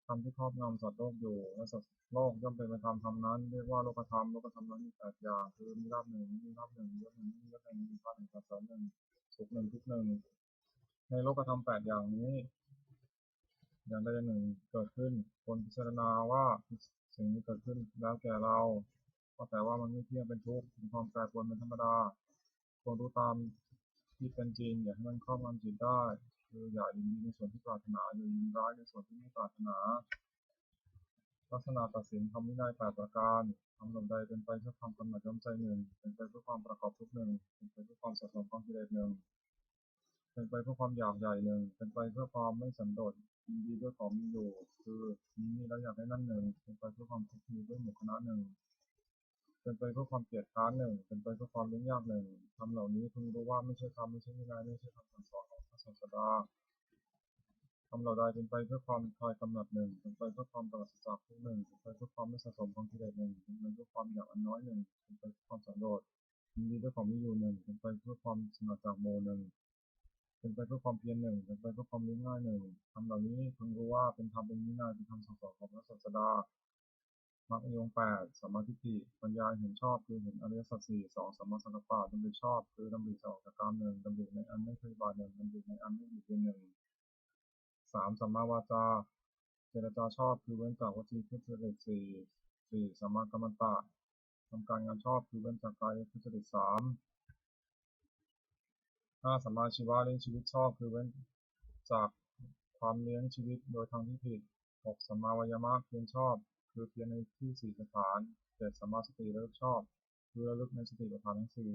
ธรรมที่ครอบงำสัตว์โลกอยู่และสัตว์โลกย่อมเป็นไปตามธรรมนั้นเรียกว่าโลกธรรมนั้นมีแปดอย่างคือมีลาภหนึ่งมีลาภหนึ่งยศหนึ่งยศหนึ่งมีพระหนึ่งสัตว์สองหนึ่งสุขหนึ่งทุกข์หนึ่งในโลกธรรมแปดอย่างนี้อย่างใดอย่างหนึ่งเกิดขึ้นควรพิจารณาว่าสิ่งนี้เกิดขึ้นแล้วแก่เราก็แต่ว่ามันไม่เที่ยงเป็นทุกข์มีความแปรปรวนเป็นธรรมดาควรรู้ตามที่เป็นจริงอย่าให้มันครอบงำจิตได้คืออย่ายินดีในส่วนที่ปรารถนาหรือยินร้ายในส่วนที่ไม่ปรารถนาลักษณะตัดสินทำวินัยแปดประการทำลงใดเป็นไปเพื่อความกำหนัดย้อมใจหนึ่งเป็นไปเพื่อความประกอบทุกหนึ่งเป็นไปเพื่อความสะสมความกิเลสหนึ่งเป็นไปเพื่อความอยากใหญ่หนึ่งเป็นไปเพื่อความไม่สันโดษยินดีด้วยของมีอยู่คือมีแล้วอยากได้นั่นหนึ่งเป็นไปเพื่อความทุกข์มีด้วยหมู่คณะหนึ่งเป็นไปเพื่อความเกลียดค้านหนึ่งเป็นไปเพื่อความยุ่งยากหนึ่งทำเหล่านี้พึงรู้ว่าไม่ใช่ธรรมไม่ใช่วินัยไม่ใช่คำสั่งสอนของพระศาสดาทำเหล่าใดเป็นไปเพื่อความคลายกำหนัดหนึ่งเป็นไปเพื่อความปราศจากทุกข์หนึ่งเป็นไปเพื่อความไม่สะสมความกิเลสหนึ่งเป็นไปเพื่อความอยากอันน้อยหนึ่งเป็นไปเพื่อความสันโดษยินดีด้วยของมีอยู่หนึ่งเป็นไปเพื่อความสงัดจากโมหนึ่งเป็นไปเพื่อความเพียรหนึ่งเป็นไปเพื่อความเลี้ยงง่ายหนึ่งทำเหล่านี้พึงรู้ว่าเป็นธรรมเป็นวินัยเป็นคำสั่งสอนของพระศาสดามรรคมีองค์แปดสัมมาทิฏฐิปัญญาเห็นชอบคือเห็นอริยสัจสี่สองสัมมาสังกัปปะดำริชอบคือดำริจะออกจากกามหนึ่งดำริในอันไม่เคยบาปหนึ่งดำริในอันไม่เบียดเบียนหนึ่งสามสัมมาวาจาเจรจาชอบคือเว้นจากวจีทุจริตสี่สัมมากัมมันตะทำการงานชอบคือเว้นจากกายทุจริตสามห้าสัมมาชีวะเลี้ยงชีวิตชอบคือเว้นจากความเลี้ยงชีวิตโดยทางที่ผิดหกสัมมาวายามะเพียรชอบคือเพียรในที่สี่สถานเจ็ดสัมมาสติระลึกชอบคือระลึกในสติปัฏฐานทั้งสี่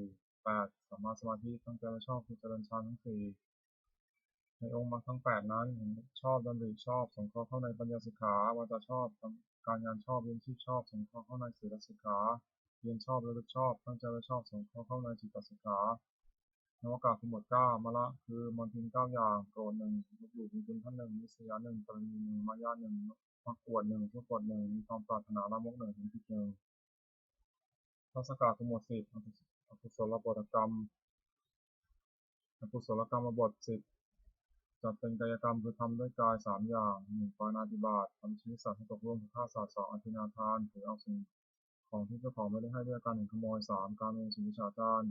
8สัมมาสมาธิตั้งใจไว้ชอบคือเจริญฌานทั้ง4ในองค์มรรคทั้ง8นั้นเห็นชอบดำริชอบสงเคราะห์เข้าในปัญญาสิกขาวาจาชอบการงานชอบเรียนชีพชอบสงเคราะห์เข้าในศีลสิกขาเรียนชอบระลึกชอบตั้งใจไว้ชอบสงเคราะห์เข้าในจิตสิกขานวากาทั้งหมด9มละคือมนทิน9อย่างโกรธ1ลบหลู่มีคุณท่าน1นิสยา1ปรณี1มายา1มักอวด1ทุกกฎ1มีความปรารถนาละมก1ถึงจิต1ทัศกาทั้งหมด10อกุศลบทกรรมอกุศลกรรมบท10จัดเป็นกายกรรมคือทำด้วยกาย3อย่าง1ปาณาติบาตทำชีวิตสัตว์ให้ตกร่วมฆ่าสัตว์2อธินาทานถือเอาสิ่งของที่เจ้าของไม่ได้ให้ด้วยการขโมย3การเมสุมิจฉาจาร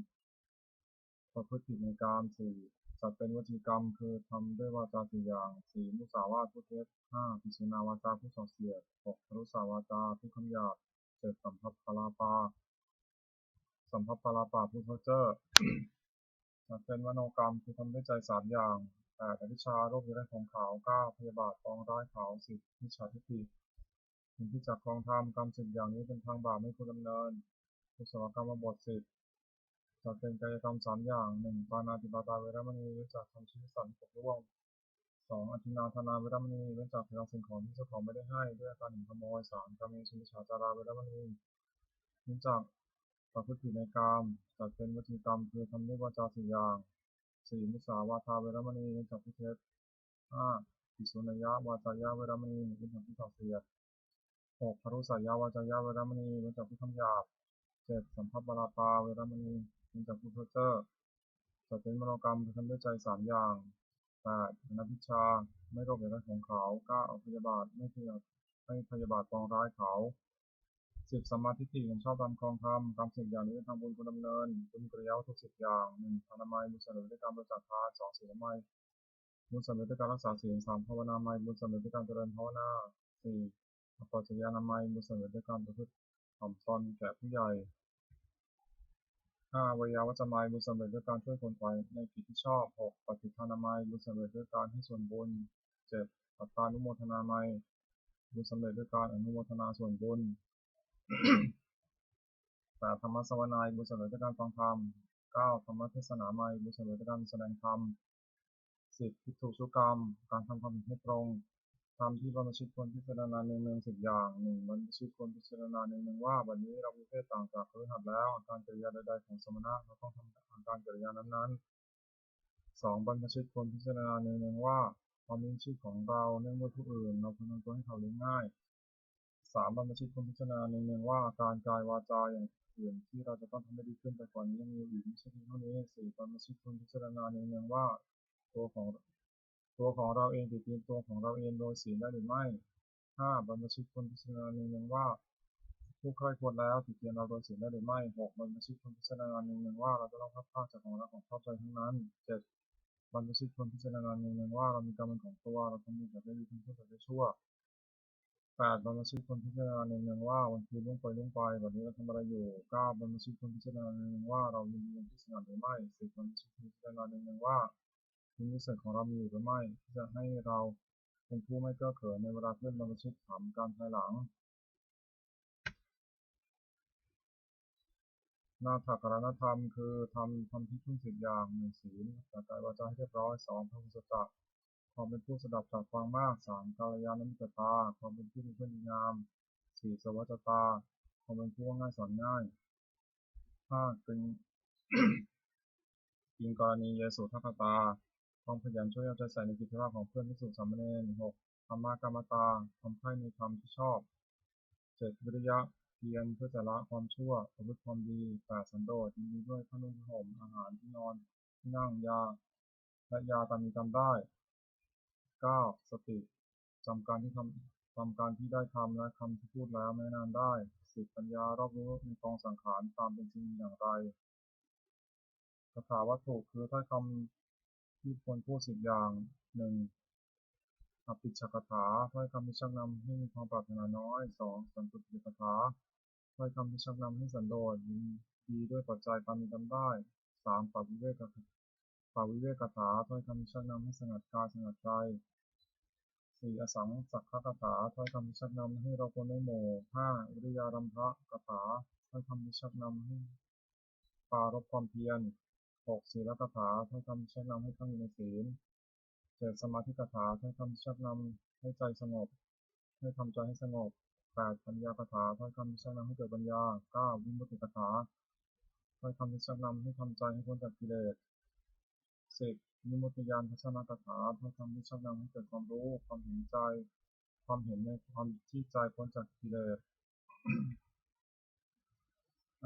ประพฤติผิดในกาม4จัดเป็นวจีกรรมคือทำด้วยวาจา4อย่าง4มุสาวาทพูดเท็จ5ปิสุนาวาจาพูดส่อเสียด6พรุสาวาจาพูดคำหยาบ7สัมภัปปลาปาพูดเพ้อเจ้อจัดเป็นมโนกรรมคือทำด้วยใจ3อย่าง8อวิชชาโรคอยู่ในของขาว9พยาบาทปองร้ายเขา10มิจฉาทิฏฐิเป็นที่จักครองธรรมกรรม10อย่างนี้เป็นทางบาปไม่ควรดำเนินกุศลกรรมบท10จัดเป็นกายกรรม3อย่าง1ปาณาติปาตาเวรมณีเว้นจากทำชีวิตสัตว์ตกร่วง2อธินาทาเวรมณีเว้นจากถือเอาสิ่งของที่เจ้าของไม่ได้ให้ด้วยการขโมย3กาเมสุมิจฉาจาราเวรมณีเว้นจากประพฤติผิดในกามจัดเป็นวจีกรรมคือทำด้วยวาจา4อย่าง4มุสาวาทาเวรมณีเว้นจากพูดเท็จ5ปิสุนยวาจายาเวรมณีเว้นจากพูดส่อเสียด6พรุสายาวาจายาเวรมณีเว้นจากพูดคำหยาบ7สัมภัปปลาปาเวรมณีเว้นจากพูดเพ้อเจ้อจัดเป็นมโนกรรมคือทำด้วยใจ3อย่าง8อนัพพิชชาไม่โลภอยากได้ของเขา9พยาบาทไม่พยาบาทปองร้ายเขา10สัมมาทิฏฐิเห็นชอบตามครองธรรมกรรม10อย่างนี้ทำบุญคุณดำเนินบุญกริยาวัตถุ10อย่าง1ทานามัยบุญสำเร็จด้วยการบริจาคทาน2ศีลไมยบุญสำเร็จด้วยการรักษาศีล3ภาวนาไมยบุญสำเร็จด้วยการเจริญภาวนา4อปัจจยานามัยบุญสำเร็จด้วยการประพฤติถ่อมตนแก่ผู้ใหญ่5วิยาวัจจะไมยบุญสำเร็จด้วยการช่วยคนไปในกิจที่ชอบ6ปฏิภาณามัยบุญสำเร็จด้วยการให้ส่วนบุญ7ปัตตานุโมทนาไมยบุญสำเร็จด้วยการอนุโมทนาส่วนบุญ8ธรรมสวนายบุญสำเร็จด้วยการฟังธรรม9ธรรมเทศนาไมยบุญสำเร็จด้วยการแสดงธรรม10ภิกษุชุกรรมการทำความเห็นให้ตรงธรรมที่บรรพชิตควรพิจารณาเนืองๆ10อย่าง1บรรพชิตควรพิจารณาเนืองๆว่าบัดนี้เรามีเพศต่างจากคฤหัสถ์แล้วอาการกิริยาใดๆของสมณะเราต้องทำอาการกิริยานั้นๆ2บรรพชิตควรพิจารณาเนืองๆว่าความมีชีพของเราเนื่องด้วยผู้อื่นเราควรทำตัวให้เขาเลี้ยงง่าย3บรรพชิตควรพิจารณาเนืองๆว่าอาการกายวาจาอย่างอื่นที่เราจะต้องทำให้ดีขึ้นไปกว่านี้ยังมีอีกไม่ใช่เพียงเท่านี้4บรรพชิตควรพิจารณาเนืองๆว่าตัวของเราเองติดเตียนตัวของเราเองโดยศีลได้หรือไม่5บรรพชิตควรพิจารณาเนืองๆว่าผู้ใคร่ควรแล้วติดเตียนเราโดยศีลได้หรือไม่6บรรพชิตควรพิจารณาเนืองๆว่าเราจะต้องพัดพรากจากของรักของชอบใจทั้งนั้น7บรรพชิตควรพิจารณาเนืองๆว่าเรามีกรรมเป็นของตัวเราทำดีแต่ได้ดีทำชั่วแต่ได้ชั่ว8บรรพชิตควรพิจารณาเนืองๆว่าวันคืนล่วงไปวันนี้เราทำอะไรอยู่9บรรพชิตควรพิจารณาเนืองๆว่าเรายินดีในที่สงัดหรือไม่10บรรพชิตควรพิจารณาเนืองๆว่าคุณวิเศษของเรามีอยู่หรือไม่ที่จะให้เราเป็นผู้ไม่เก้อเขินในเวลาเพื่อนบรรพชิตถามการภายหลังนาถกรณธรรมคือทำที่พึ่ง10อย่าง1ศีลรักษากายวาจาให้เรียบร้อย2พระพุทธเจ้าความเป็นผู้สดับตรัสฟังมาก3กัลยาณมิตรตาความเป็นผู้มีเพื่อนดีงาม4สวัจตาความเป็นผู้ว่าง่ายสอนง่าย5เป็นกิงกรณีเยสุทัคตาความขยันช่วยเอาใจใส่ในกิจวัตรของเพื่อนภิกษุสามเณร6ธรรมกรรมตาความใคร่ในธรรมที่ชอบ7วิริยะเพียรเพื่อจะละความชั่วประพฤติความดี8สันโดษยินดีด้วยผ้านุ่งผ้าห่มอาหารที่นอนที่นั่งยาและยาตามมีตามได้9สติจำการที่ได้ทำและคำที่พูดแล้วไม่นานได้10ปัญญารอบรู้ในกองสังขารตามเป็นจริงอย่างไรคาถาวัตถุคือถ้อยคำที่ควรพูด10อย่าง1อภิชฌกถาถ้อยคำที่ชักนำให้มีความปรารถนาน้อย2สันตุติกถาถ้อยคำที่ชักนำให้สันโดษยินดีด้วยปัจจัยตามมีตามได้3ปวิเวกถาถ้อยคำที่ชักนำให้สงัดกายสงัดใจ4อสังสักขคาถาถ้อยคำที่ชักนำให้เราพ้นในหมู่5วิริยารัมภะคาถาถ้อยคำที่ชักนำให้ป ปรารภความเพียร 6. ศีลกถาถ้อยคำชักนำให้ตั้งอยู่ในศีล 7. สมาธิกถาถ้อยคำชักนำให้ใจสงบให้ทำใจให้สงบ 8. ปัญญากถาถ้อยคำชักนำให้เกิดปัญญา 9. วิมุตติกถาถ้อยคำที่ชักนำให้ทำใจให้พ้นจากกิเลส 10. วิมุตติญาณทัศนกถาถ้อยคำที่ชักนำให้เกิดความรู้ความเห็นใจความเห็นในความที่ใจพ้นจากกิเลส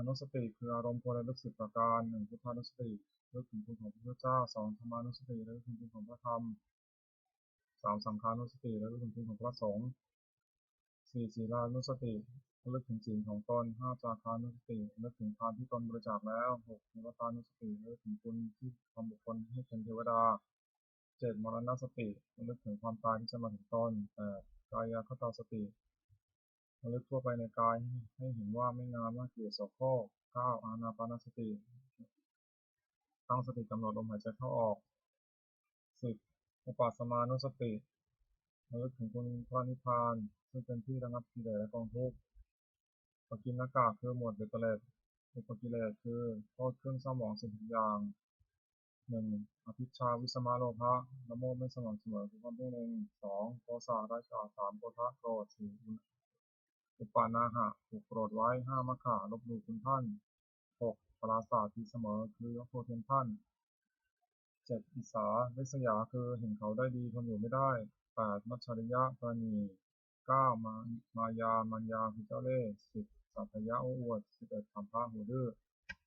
อนุสติคืออารมณ์ควรระลึก10 ประการ 1. พุทธานุสติระลึกถึงคุณของพระพุทธเจ้า 2. ธรรมานุสติระลึกถึงคุณของพระธรรม 3. สังฆานุสติระลึกถึงคุณของพระสงฆ์ 4. ศีลานุสติระลึกถึงศีลของตน 5. จาคานุสติระลึกถึงทานที่ตนบริจาคแล้ว 6. เทวตานุสติระลึกถึงคุณที่ทำบุคคลให้เป็นเทวดา 7. มรณสติระลึกถึงความตายที่จะมาถึงตน 8. กายคตาสติระลึกทั่วไปในกายให้เห็นว่าไม่งามน่าเกลียดโสโครก 9. อานาปานสติตั้งสติกำหนดลมหายใจเข้าออก 10. อุปาสมานุสติระลึกถึงคุณพระนิพพานซึ่งเป็นที่ระงับกิเลสและกองทุกข์ปกิณณกะคือหมวดเบ็ดเตล็ดอุปกิเลสคือโทษเครื่องเศร้าหมองสิ่งทุกอย่าง 1. อภิชฌาวิสมาโลภะละโมบไม่สม่ำเสมอคือความเพ่งเล็ง 2. โทสะไร้ฉา 3. โกฏฐะโกรธ 4. อุปานาหะถูกโกรธไว้ 5. มัคคะลบหลู่คุณท่าน 6. ปราศาสตีเสมอคือยกโทษเทียมท่าน 7. อิสาริษยาคือเห็นเขาได้ดีทนอยู่ไม่ได้ 8. มัจฉริยะปราณี 9. มายามัญญาคือเจ้าเล่ห์ 10. สัพพยะโอ้อวด 11. สัมภะหูดื้อ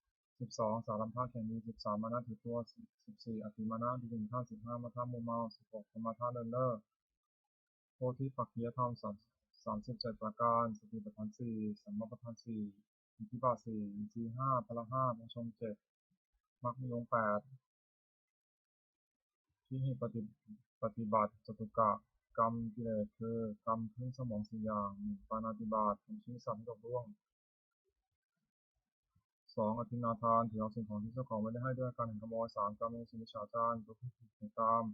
12. สารัมภะแข่งดี 13. มานะถือตัว 14. อธิมานะดีถึงท่าน 15. มัทธะมัวเมา 16. สมถะเลินเล่อโพธิปักขิยธรรม37 ประการสติปัฏฐาน 4. สัมมาปัฏฐาน 4. อิทธิบาท 4. อินทรีย์ 5. พละ 5. โพชฌงค์ 7. มรรคมีองค์ 8. ที่ให้ปฏิบัติจตุกะกรรมกิเลสคือกรรมเครื่องสมอง4 อย่าง 1. ปาณาติบาตทำชีวิตสัตว์ให้ตกล่วง 2. อทินนาทานถือเอาสิ่งของที่เจ้าของไม่ได้ให้ด้วยการเห็นขโมย 3. กามเมสุมิจฉาจารประพฤติผิดในกาม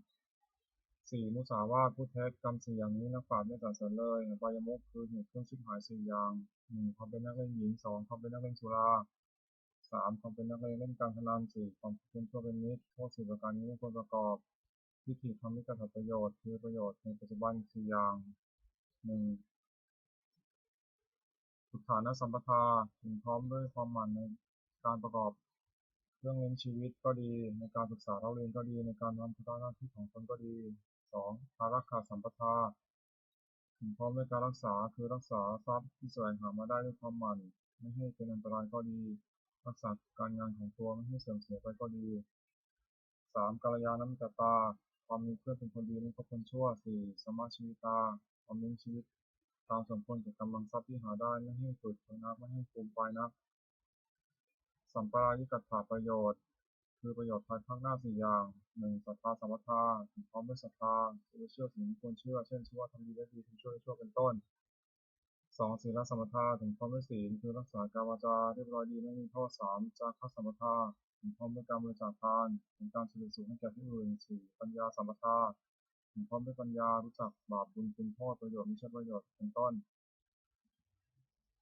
4. มุสาวาทพูดเท็จกรรม4 อย่างนี้นักปราชญ์ไม่สรรเสริญเลยอบายมุขคือเหตุเครื่องชิบหาย4 อย่าง 1. ความเป็นนักเล่นหญิง 2. ความเป็นนักเล่นสุรา 3. ความเป็นนักเล่นการพนัน 4. ความเป็นชั่วเป็นมิตรโทษ4 ประการนี้ไม่ควรประกอบทิฏฐิทำให้เกิดประโยชน์คือประโยชน์ในปัจจุบัน4 อย่าง 1. อุทธานสัมปทาถึงพร้อมด้วยความหมั่นในการประกอบเรื่องเลี้ยงชีวิตก็ดีในการศึกษาเราเรียนก็ดีในการทำหน้าที่ของตนก็ดี 2. อารักขาสัมปทาถึงพร้อมด้วยการรักษาคือรักษาทรัพย์ที่แสวงหามาได้ด้วยความหมั่นไม่ให้เป็นอันตรายก็ดีรักษาการงานของตัวไม่ให้เสื่อมเสียไปก็ดี 3. กัลยาณมิตรตาความมีเพื่อนเป็นคนดีไม่คบคนชั่ว 4. สมาชีวิตาความมีชีวิตตามสมควรแก่กำลังทรัพย์ที่หาได้ไม่ให้ฝืดเคืองนักไม่ให้ฟูมไฟนัก สัมปรายิกัตถประโยชน์คือประโยชน์ภายภาคหน้า4 อย่าง 1. ศรัทธาสัมปทาถึงพร้อมด้วยศรัทธาคือเชื่อสิ่งที่ควรเชื่อเช่นเชื่อว่าทำดีได้ดีทำชั่วได้ชั่วเป็นต้น 2. ศีลสัมปทาถึงพร้อมด้วยศีลคือรักษากายวาจาเรียบร้อยดีไม่มีโทษ 3. จาคะสัมปทาถึงพร้อมด้วยการบริจาคทานถึงการเฉลี่ยสุขให้แก่ผู้อื่น 4. ปัญญาสัมปทาถึงพร้อมด้วยปัญญารู้จักบาปบุญคุณโทษประโยชน์ไม่ใช่ประโยชน์เป็นต้น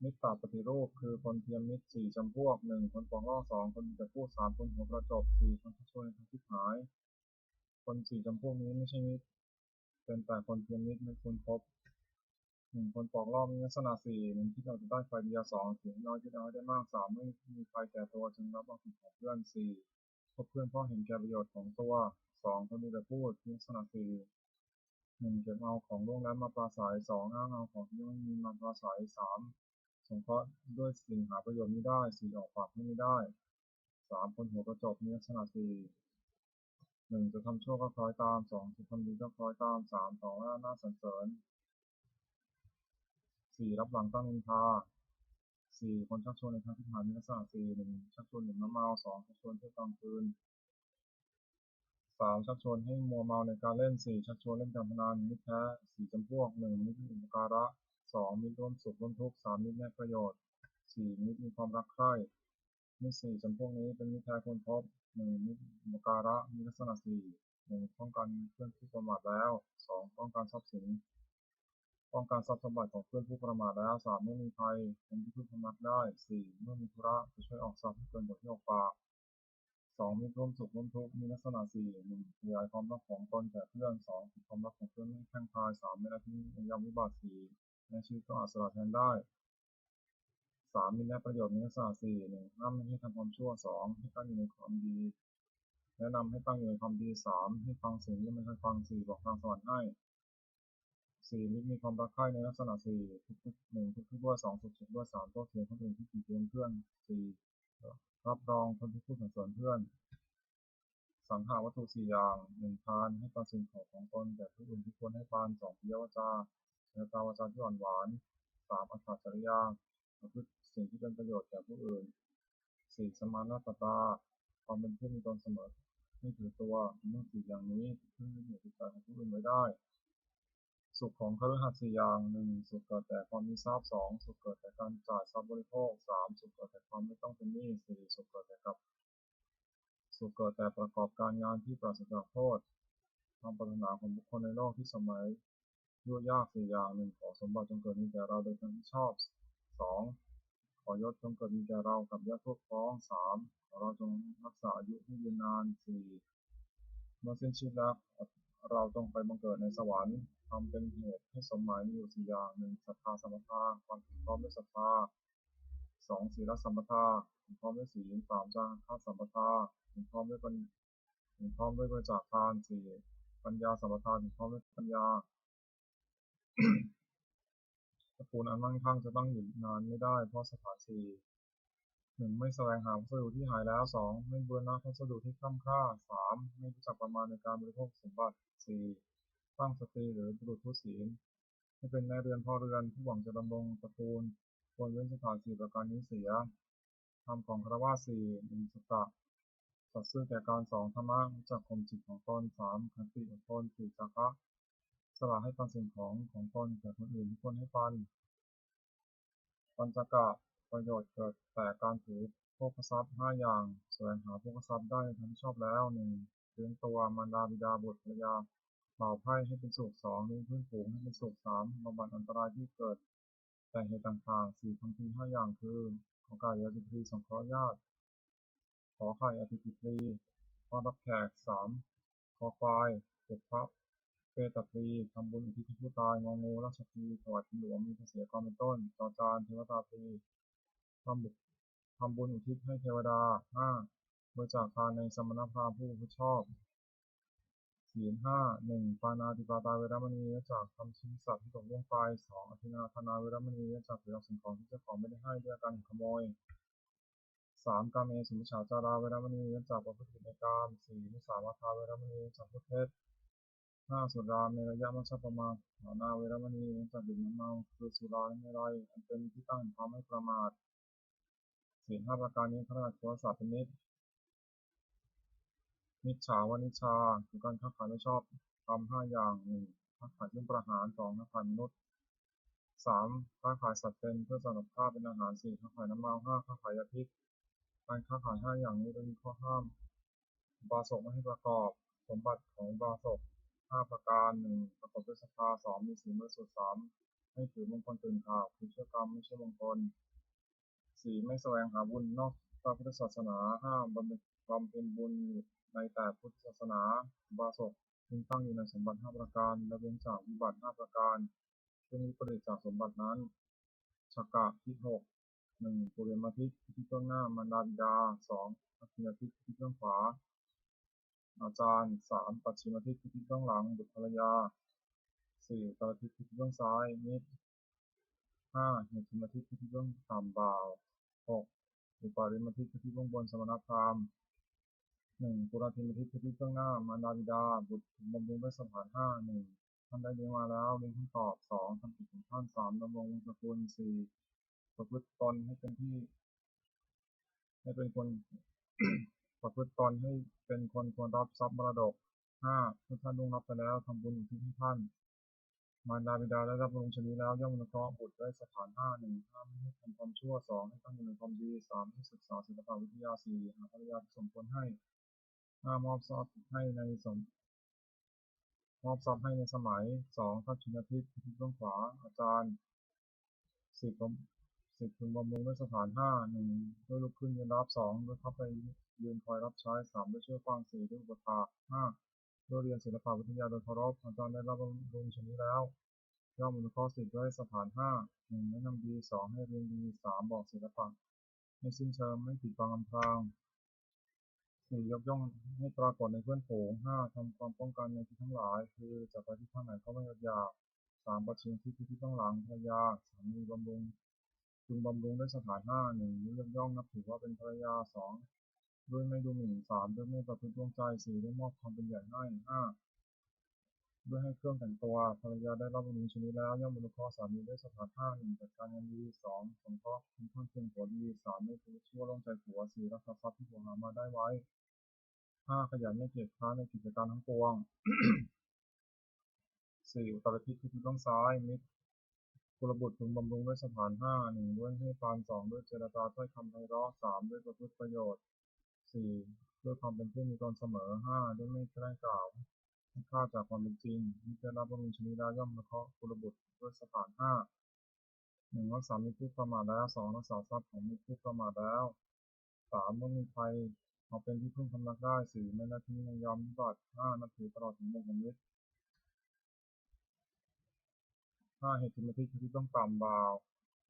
มิตรปฏิรูปคือคนเทียมมิตร4 จำพวก 1. คนปองร้อ 2. คนมีแต่พูด 3. คนหัวประจบ 4. คนชักชวนในทางที่หายคน4 จำพวกนี้ไม่ใช่มิตรเป็นแต่คนเทียมมิตรไม่ควรคบ 1. คนปองร้อมีลักษณะ 4. 1. คิดเอาแต่ได้ฝ่ายเดียว 2. เสียน้อยคิดเอาให้ได้มาก 3. ไม่มีใครแก่ตัวจึงรับเอาผิดของเพื่อน 4. คบเพื่อนเพราะเห็นแก่ประโยชน์ของตัว 2. คนมีแต่พูดมีลักษณะ 4. 1. เก็บเอาของล่วงแล้วมาปราศัย 2. อ้างเอาของที่ไม่มีมาปราศัย 3. สงเคราะห์ด้วยสิ่งหาประโยชน์ไม่ได้ 4. ออกปากให้ไม่ได้ 3. คนหัวประจบมีลักษณะ 4. 1. จะทำชั่วก็คล้อยตาม 2. จะทำดีก็คล้อยตาม 3. ต่อหน้าสรรเสริญ 4. รับหลังตั้งนินทา 4. คนชักชวนในทางที่หายมีลักษณะ 4. 1. ชักชวนดื่มน้ำเมา 2. ชักชวนเที่ยวกลางคืน 3. ชักชวนให้มัวเมาในการเล่น 4. ชักชวนเล่นการพนันมิตรแท้ 4 จำพวก 1. มิตรมีอุปการะ 2. มิตรร่วมสุขร่วมทุกข์ 3. มิตรแลกประโยชน์ 4. มิตรมีความรักใคร่มิตร4 จำพวกนี้เป็นมิตรแท้ควรคบ 1. มิตรอุปการะมีลักษณะ 4. 1. ป้องกันเพื่อนที่ประมาทแล้ว 2. ป้องกันทรัพย์สิน ป้องกันทรัพย์สมบัติของเพื่อนผู้ประมาทแล้ว 3. เมื่อมีภัยเป็นที่พึ่งพำนักได้ 4. เมื่อมีธุระจะช่วยออกทรัพย์ให้เกินกว่าที่ออกปาก 2. มีร่วมสุขร่วมทุกข์มีลักษณะ 4. 1. ขยายความรักของตนแก่เพื่อน 2. ปิดความรักของเพื่อนไม่ให้แพร่งพราย 3. ไม่ละทิ้งในยามวิบัติ 4. ในชีวิตก็อาจสละแทนได้ 3. มีแนประโยชน์มีลักษณะ 4. 1. ห้ามไม่ให้ทำความชั่ว 2. ให้ตั้งอยู่ในความดีแนะนำให้ตั้งอยู่ในความดี 3. ให้ฟังสิ่งที่ไม่เคยฟัง 4. บอกทางสวรรค์ให้ 4. มิตรมีความรักใคร่ในลักษณะ 4. ทุกๆ 1. ทุกๆด้วย 2. สุขๆด้วย 3. โต้เถียงคนอื่นที่ติเตียนเพื่อน 4. รับรองคนที่พูดสรรเสริญเพื่อน สังหาวัตถุ 4 อย่าง 1. ทานให้ปันสิ่งของตนแก่ผู้อื่นที่ควรให้ปัน 2. ปิยวาจาเจรจาวาจาที่อ่อนหวาน 3. อัตถจริยาประพฤติสิ่งที่เป็นประโยชน์แก่ผู้อื่น 4. สมานาตตาความเป็นผู้มีตนเสมอไม่ถือตัวเมื่อ4 อย่างนี้พึ่งยึดเหนี่ยวจิตใจของผู้อื่นไว้ได้ สุขของคฤหัสถ์ 4 อย่าง 1. สุขเกิดแต่ความมีทรัพย์ 2. สุขเกิดแต่การจ่ายทรัพย์บริโภค 3. สุขเกิดแต่ความไม่ต้องเป็นหนี้ 4. สุขเกิดแต่ประกอบการงานที่ปราศจากโทษความปรารถนาของบุคคลในโลกที่สมัยยุ่งยาก 4 อย่าง 1. ขอสมบัติจงเกิดมีแก่เราโดยการที่ชอบ 2. ขอยศจงเกิดมีแก่เรากับญาติพวกพ้อง 3. ขอเราจงรักษาอายุให้ยืนนาน 4. เมื่อสิ้นชีวิตแล้วเราจงไปบังเกิดในสวรรค์ทำเป็นเหตุให้สมหมายมีอยู่ 4 อย่าง 1. ศรัทธาสัมปทาความถึงพร้อมด้วยศรัทธา 2. ศีลสัมปทาถึงพร้อมด้วยศีล 3. จาคะสัมปทาถึงพร้อมด้วยบริจาคทาน 4. ปัญญาสัมปทาถึงพร้อมด้วยปัญญาตระกูลอันมั่งคั่งจะตั้งอยู่นานไม่ได้เพราะสถาน 4. 1. ไม่แสวงหาวัสดุที่หายแล้ว 2. ไม่บูรณะวัสดุที่คล่ำคร่า 3. ไม่รู้จักประมาณในการบริโภคสมบัติ 4. ตั้งสตรีหรือบุรุษทุศีลให้เป็นแม่เรือนพ่อเรือนผู้หวังจะดำรงตระกูลควรเว้นสถาน 4 ประการนี้เสียธรรมของฆราวาส 4. 1. สัตตะสัตย์ซื่อแก่การ 2. ธรรมะรู้จักข่มจิตของตน 3. ขันติอดทน 4. จาคะสละให้ปันสิ่งของตนแก่คนอื่นที่ควรให้ปัน ปัญจกะประโยชน์เกิดแต่การถือโภคทรัพย์ 5 อย่างแสวงหาโภคทรัพย์ได้ทำชอบแล้ว 1. เลี้ยงตัวมารดาบิดาบุตรภรรยาบ่าวไพร่ให้เป็นสุข 2. เลี้ยงเพื่อนฝูงให้เป็นสุข 3. บำบัดอันตรายที่เกิดแต่เหตุต่างๆ 4. ทำที5 อย่างคือขอไก่อธิปรีสงเคราะห์ญาติขอไข่อธิปรีต้อนรับแขก 3. คอควายปลุกพระเปตปรีทำบุญอุทิศให้ผู้ตาย งองูราชปรีถวายเป็นหลวงมีภาษีกรเป็นต้นจอจานเทวตาปรีทำบุญอุทิศให้เทวดา 5. บริจาคทานในสมณพราหมณ์ผู้ชอบ ศีล 5 1. ปาณาติปาตาเวรมณีเว้นจากทำชีวิตสัตว์ให้ตกล่วงไป 2. อธินาทนาเวรมณีเว้นจากถือเอาสิ่งของที่เจ้าของไม่ได้ให้ด้วยอาการขโมย 3. กาเมสุมิจฉาจาราเวรมณีเว้นจากประพฤติผิดในกาม 4. มุสาวาทาเวรมณีเว้นจากพูดเท็จ 5. สุราเมรยมัชฌัปปมาฐานาเวรมณีเว้นจากดื่มน้ำเมาคือสุราและเมรัยอันเป็นที่ตั้งแห่งความไม่ประมาท ศีล 5 ประการนี้พระราชโอษฐ์เป็นนิจ มิจฉาวณิชชาคือการค้าขายไม่ชอบทำ5 อย่าง 1. ค้าขายเครื่องประหาร 2. ค้าขายมนุษย์ 3. ค้าขายสัตว์เป็นเพื่อสำหรับฆ่าเป็นอาหาร 4. ค้าขายน้ำเมา 5. ค้าขายยาพิษการค้าขาย5 อย่างนี้โดยมีข้อห้ามอุบาสกไม่ให้ประกอบสมบัติของอุบาสก5 ประการ 1. ประกอบด้วยศรัทธา 2. มีศีลบริสุทธิ์ 3. ไม่ถือมงคลตื่นข่าวคือเชื่อกรรมไม่ใช่มงคล 4. ไม่แสวงหาบุญนอกพระพุทธศาสนา 5. บำเพ็ญบุญในแต่พุทธศาสนาอุบาสกพึงตั้งอยู่ในสมบัติ 5 ประการและเว้นจากวิบัติ 5 ประการซึ่งวิปริตจากสมบัตินั้นฉักกะทิฏฐิ 1. ปุเรมาทิฏฐิที่เบื้องหน้ามารดาบิดา 2. ทักขิณทิฏฐิที่เบื้องขวาอาจารย์ 3. ปัจฉิมทิฏฐิที่เบื้องหลังบุตรภรรยา 4. อุตตรทิฏฐิที่เบื้องซ้ายมิตร 5. เหตุมทิฏฐิที่เบื้องต่ำบ่าว 6. อุปาริมทิฏฐิที่เบื้องบนสมณพราหมณ์ 1. ปุราทิมทิฏฐิที่เบื้องหน้ามารดาบิดาบุตรบำรุงด้วยสถาน 5 1. ท่านได้เลี้ยงมาแล้วเลี้ยงท่านตอบ 2. ทำกิจของท่าน 3. ดำรงวงศกุล 4. ประพฤติตนให้เป็นคน ประพฤติตนให้เป็นคนควรรับทรัพย์มรดก 5. เมื่อท่านล่วงลับไปแล้วทำบุญอุทิศให้ท่านมารดาบิดาได้รับบุญชนีแล้วย่อมอนุเคราะห์บุตรได้สถาน 5 1. ห้ามไม่ให้ทำความชั่ว 2. ให้ตั้งอยู่ในความดี 3. ให้ศึกษาศิลปวิทยา 4. หาภรรยาที่สมควรให้ 5. มอบทรัพย์ให้ใน มอบทรัพย์ให้ในสมัย2ทัพชินทิศทิศเบื้องขวาอาจารย์10พึงบำรุงด้วยสถาน1ด้วยลุกขึ้นยืนรับ2ด้วยเข้าไปยืนคอยรับใช้3ด้วยช่วยฟัง4ด้วยอุปถาก5ด้วยเรียนศิลปวิทยาโดยเคารพอาจารย์ได้รับบำรุงชนี้แล้วย่อมอนุเคราะห์10ด้วยสถาน1แนะนำดี2ให้เรียนดี3บอกศิลปะให้สิ้นเชิงไม่ปิดบังอำพราง4ยกย่องให้ปรากฏในเพื่อนฝูง5ทำความป้องกันในที่ทั้งหลายคือจะไปที่ทางไหนก็ไม่อดอยาก3ประชิงที่ต้องหลังภรรยาสามีบำรุงพึงบำรุงด้วยสถาน1ยกย่องนับถือว่าเป็นภรรยา2ด้วยไม่ดูหมิ่น3ด้วยไม่ประพฤติล่วงใจ4ด้วยมอบความเป็นใหญ่ให้5ด้วยให้เครื่องแต่งตัวภรรยาได้รับบำรุงชนี้แล้วย่อมอนุเคราะห์สามีด้วยสถาน1จัดการงานดี2สงเคราะห์คุณข้างเคียงผัวดี3ไม่ประพฤติชั่วล่วงใจผัว4รักษาทรัพย์ที่ผัวหามาได้ไว้5ขยันไม่เกียจคร้านในกิจการทั้งปวง4อุตรทิศคือทิศเบื้องซ้ายมิตรกุลบุตรพึงบำรุงด้วยสถาน1ด้วยให้ปาน2ด้วยเจรจาถ้อยคำไพเราะ3ด้วยประพฤติประโยชน์4ด้วยความเป็นผู้มีตนเสมอ5ด้วยไม่แกล้งกล่าวให้พลาดจากความเป็นจริงมิตรได้รับบำรุงชนี้แล้วย่อมอนุเคราะห์กุลบุตรด้วยสถาน1รักษามิตรผู้ประมาทแล้ว2รักษาทรัพย์ของมิตรผู้ประมาทแล้ว3เมื่อมีภัยเอาเป็นที่พึ่งพำนักได้4ไม่ละทิ้งในยามวิบัติ5นับถือตลอดถึงวงของมิตร5เหตุทิฏฐิที่ต้องต่ำบ่าว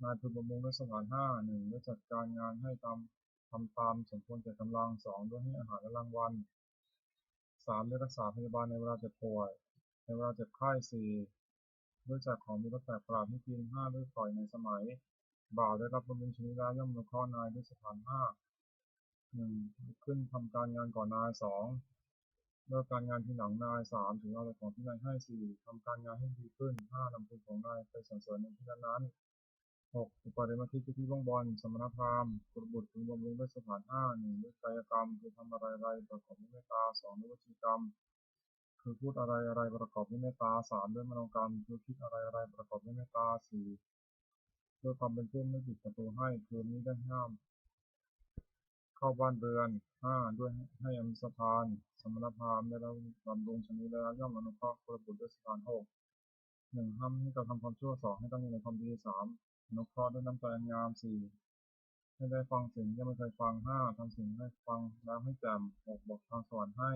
นายพึงบำรุงด้วยสถาน1ด้วยจัดการงานให้ทำตามสมควรแก่กำลัง2ด้วยให้อาหารและรางวัล3ด้วยรักษาพยาบาลในเวลาเจ็บป่วยในเวลาเจ็บไข้4ด้วยแจกของมีรสแปลกประหลาดให้กิน5ด้วยปล่อยในสมัยบ่าวได้รับบำรุงชนี้แล้วย่อมอนุเคราะห์นายด้วยสถาน1ขึ้นทำการงานก่อนนาย2เลิกการงานที่หลังนาย3ถึงเอาแต่ของที่นายให้4ทำการงานให้ดีขึ้น5นำคุณของนายไปสรรเสริญในที่นั้น6อุปาริมทิคือที่เบื้องบนสมณพราหมณ์กุลบุตรพึงบำรุงด้วยสถาน1ด้วยกายกรรมคือทำอะไรประกอบด้วยเมตตา2ด้วยวจีกรรมคือพูดอะไรประกอบด้วยเมตตา3ด้วยมโนกรรมคือคิดอะไรประกอบด้วยเมตตา4ด้วยความเป็นผู้ไม่ปิดประตูให้คือมิได้ห้ามเข้าบ้านเรือน5ด้วยให้อมิสทานสมณพราหมณ์ได้รับบำรุงชนี้แล้วย่อมอนุเคราะห์กุลบุตรด้วยสถาน6 1ห้ามให้กระทำความชั่ว2ให้ตั้งอยู่ในความดี3อนุเคราะห์ด้วยน้ำใจอันงาม4ให้ได้ฟังสิ่งที่ไม่เคยฟัง5ทำสิ่งให้ฟังแล้วให้แจ่ม6บอกทางสวรรค์ให้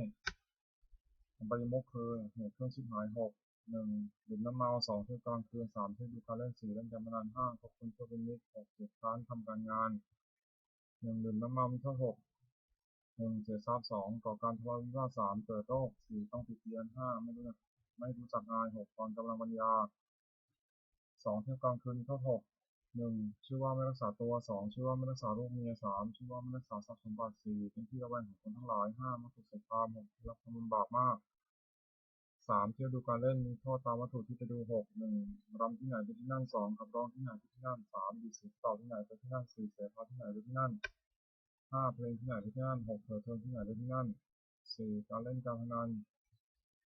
อบายมุขคือเหตุเครื่องชิบหาย6 1ดื่มน้ำเมา2เที่ยวกลางคืน3เที่ยวดูการเล่น4เล่นการพนัน5ขอบคุณเพื่อเป็นมิตร6เกียรติค้านทำการงาน1ดื่มน้ำเมามีโทษ6 1เสียทรัพย์2ก่อการทะเลาะวิวาท3เกิดโรค4ต้องติดเตียน5ไม่รู้จักอาย6ตอนกำลังปัญญา2เที่ยวกลางคืนมีโทษ6 1ชื่อว่าไม่รักษาตัว2ชื่อว่าไม่รักษาลูกเมีย3ชื่อว่าไม่รักษาทรัพย์สมบัติ4เป็นที่ระแวงของคนทั้งหลาย5มักถูกใส่ความ6รับทำบุญบาปมาก3เที่ยวดูการเล่นมีโทษตามวัตถุที่ไปดู6 1รำที่ไหนไปที่นั่น2ขับร้องที่ไหนไปที่นั่น3ดีดเสียงเป่าที่ไหนไปที่นั่น4เสพาที่ไหนไปที่นั่น5เพลงที่ไหนไปที่นั่น6เถิดเทิงที่ไหนไปที่นั่น4การเล่นการพนัน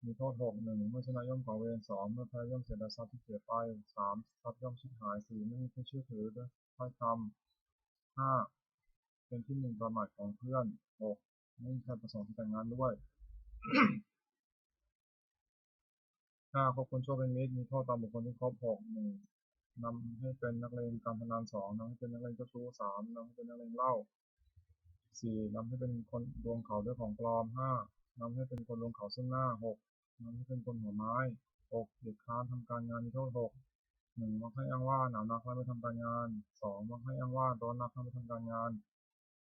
มีโทษ6 1เมื่อชนะย่อมก่อเวร2เมื่อแพ้ย่อมเสียดายทรัพย์ที่เสียไป3ทรัพย์ย่อมชิบหาย4ไม่มีผู้เชื่อถือด้วยถ้อยคำ5เป็นที่หมิ่นประมาทของเพื่อน6ไม่มีใครประสงค์จะแต่งงานด้วย5คบคนชั่วเป็นมิตรมีโทษตามบุคคลที่คบ6 1นำให้เป็นนักเลงการพนัน2นำให้เป็นนักเลงเจ้าชู้3นำให้เป็นนักเลงเหล้า4นำให้เป็นคนลวงเขาด้วยของปลอม5นำให้เป็นคนลวงเขาซึ่งหน้า6นำให้เป็นคนหัวไม้6เกียรติค้านทำการงานมีโทษ6 1มักให้อ้างว่าหนาวนักและไม่ทำการงาน2มักให้อ้างว่าร้อนนักและไม่ทำการงาน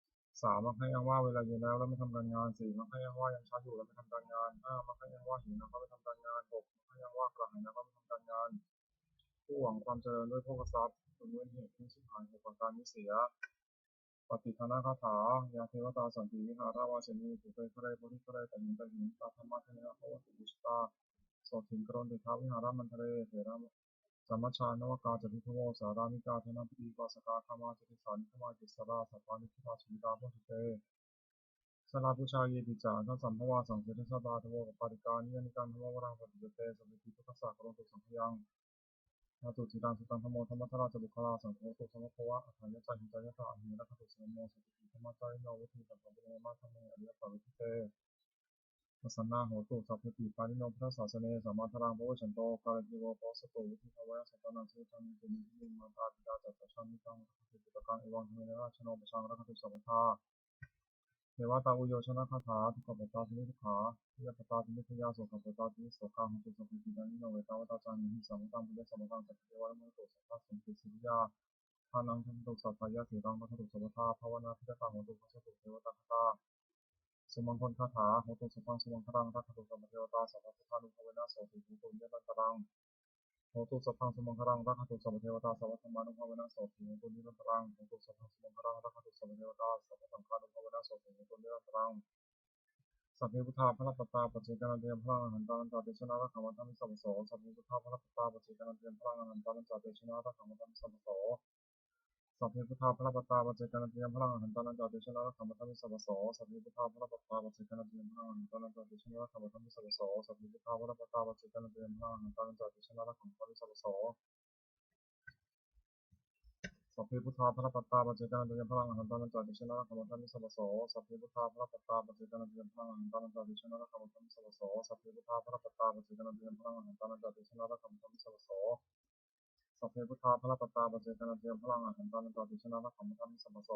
3มักให้อ้างว่าเวลาเย็นแล้วและไม่ทำการงาน4มักให้อ้างว่ายังเช้าอยู่และไม่ทำการงาน5มักให้อ้างว่าหิวนักและไม่ทำการงาน6มักให้อ้างว่ากระหายนักและไม่ทำการงานผู้หวังความเจริญด้วยโภคทรัพย์จนเว้นเหตุที่ชิบหาย6ประการนี้เสียปฏิภาณคาถายาเทวตาสันติวิหาราวาสนีสุเตยคะเรโพธิคะเรแต่หินตาธรรมะเทนะโอติบุชตาโสถิงกรณติท้าวิหารามันทะเลเถระสัมมชานวกาจติทโวสารามิกาธนปฏิวาสกาคามาจติสานิคมาจิสราสัพพานิชิตาสุวิตาพุทธิเตสลาปุชาเยติจาทัสสัมภวาสังเสริสตาทโวปปาริกานิยนิการธรรมวรังปฏิจเตสัมมิติทุกขสักกรณตุสังขยังนาตุจิตังสุตังธรรมโมธรรมทราจะบุคลาสังโฆตุสัมภวะอัฏฐายะจาหิจายะตาอหิรักขตุสัมโมสุติธรรมจายโนวุฒิสัมปะปุเรมาธรรมะอริยสัพพิเต ปัสสนาโหตุสัพพิติปานิโนพุทธศาสเนสัมมาทรังพระวชันโตกาลจิโวโพสตุวิธิภวะสัตตนังสุตังตุมิหิมาตาปิตาจัตตชามิตังสุติตกังเอวังธรรมเนราชโนปชังรักขุสัพพทาเทวตาอุโยชนะคาถาทุกขปตาทุนิทุกขาทิยปตาทุนิทยาโสขปตาทุนิโสกาหุตุสัพพิติปานิโนเวตาวตาจามิหิสัมตังปุเรสัมตังสัพเพวะมนุตุสัพพะสัมปิสิยาทานังธรรมตุสัพพายะสีรังรักขุสัพพทาภาวนาพิจตาโหตุภัสตุเทวตาคาถาสมังคนคาถาโหตุสัพพังสมังครังรักขุสัพพเทวตาสัพพะพุทธานุภเวนะโสติภูตุเยตันตรังโหตุสัพพังสมังครังรักขุสัพพเทวตาสัพพะธรรมานุภเวนะโสติภูตุเยตันตรังโหตุสัพพังสมังครังรักขุสัพพเทวตาสัพพะสังฆานุภเวนะโสติภูตุเยตันตรังสัพเพพุทธาพระปัตตาปัจเจกนันเตียมพระอรหันตานันจาเตชนะรักขมัตถามิสัพพโสสัพเพพุทธาพระปัตตาปัจเจกนันเตียมพระอรหันตานันจาเตชนะรักขมัตถามิสัพพโสสัพเพพุทธาพระปัตตาปัจเจกนันเตียมพระอรหันตานันจาเตชนะรักขมัตถามิสัพพโสสัพเพพุทธาพระปัตตาปัจเจกนันเตียมพระอรหันตานันจาเตชนะรักขมัตถามิสัพพโสสัพเพพุทธาพระปัตตาปัจเจกนันเตียมพระอรหันตานันจาเตชนะรักขมัตถามิสัพพโสสัพเพพุทธาพระปัตตาปัจเจกนันเตียมพระอรหันตานันจาเตชนะรักขมัตถามิสัพพโสสัพเพพุทธาพระปัตตาปัจเจกนันเตียมพระอรหันตานันจาเตชนะรักขมัตถามิสัพพโสสัพเพพุทธาพระปัตตาปัจเจกนันเตียมพระอรหันตานันจาเตชนะรักขมัตถามิสัพพโสสัพเพพุทธาพระปัตตาปัจเจกนันเตียมพระอรหันตานันจาเตชนะรักขมัตถามิสัพพโส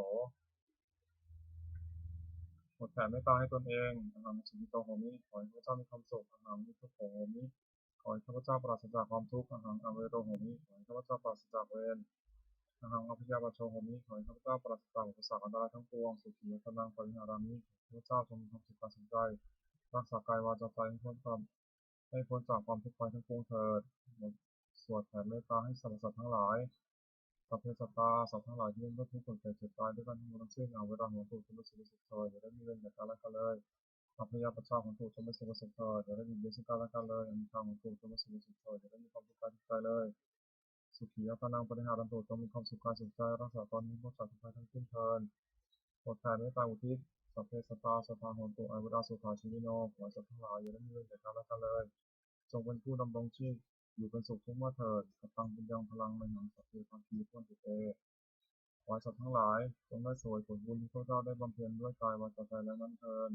หมดแผ่เมตตาให้ตนเองอหังสุขิโตโหมิขอให้ข้าพเจ้ามีความสุขอหังมิทุกโขโหมิขอให้ข้าพเจ้าปราศจากความทุกข์อหังอเวโรโหมิขอให้ข้าพเจ้าปราศจากเวรอหังอภิยาบาโชโหมิขอให้ข้าพเจ้าปราศจากอุปสรรคอันตรายทั้งปวงสุขียตนังปริหารามิข้าพเจ้าจงมีความสุขกายสุขใจรักษากายวาจาใจให้พ้นจากความทุกข์ภัยทั้งปวงเถิดสวดแผ่เมตตาให้สรรพสัตว์ทั้งหลายสัพเพสัตตาสัตว์ทั้งหลายที่ไม่ทุกข์เกิดแก่เจ็บตายด้วยกันทั้งหมดทั้งสิ้นเอาเวลาหัวตูดจงเป็นสุขสุขเถิดอย่าได้มีเวรแก่กันและกันเลยอัพยาประชาของตูดจงเป็นสุขสุขเถิดอย่าได้มีเวรซึ่งกันและกันเลยอันทางของตูดจงเป็นสุขสุขเถิดอย่าได้มีความทุกข์กายทุกใจเลยสุขียตนังปริหารันตุจงมีความสุขกายสุขใจรักษาตอนนี้พ้นจากทุกภัยทั้งสิ้นเถิดโปรดแผ่เมตตาอุทิศสัพเพสัตตาสัทธาโหตุอเวราสุขาชิวิโนขอให้สัตว์ทั้งหลายอย่าได้มีเวรแก่กันและกันเลยจงเป็นผู้ดำรงชีพอยู่เป็นสุขทุกเมื่อเถิดกตังปุญญังพลังในหนังสัพเพภาคีพ้นตุเตขอให้สัตว์ทั้งหลายจงได้สวยผลบุญที่พระเจ้าได้บำเพ็ญด้วยกายวาจาใจและนั้นเถิด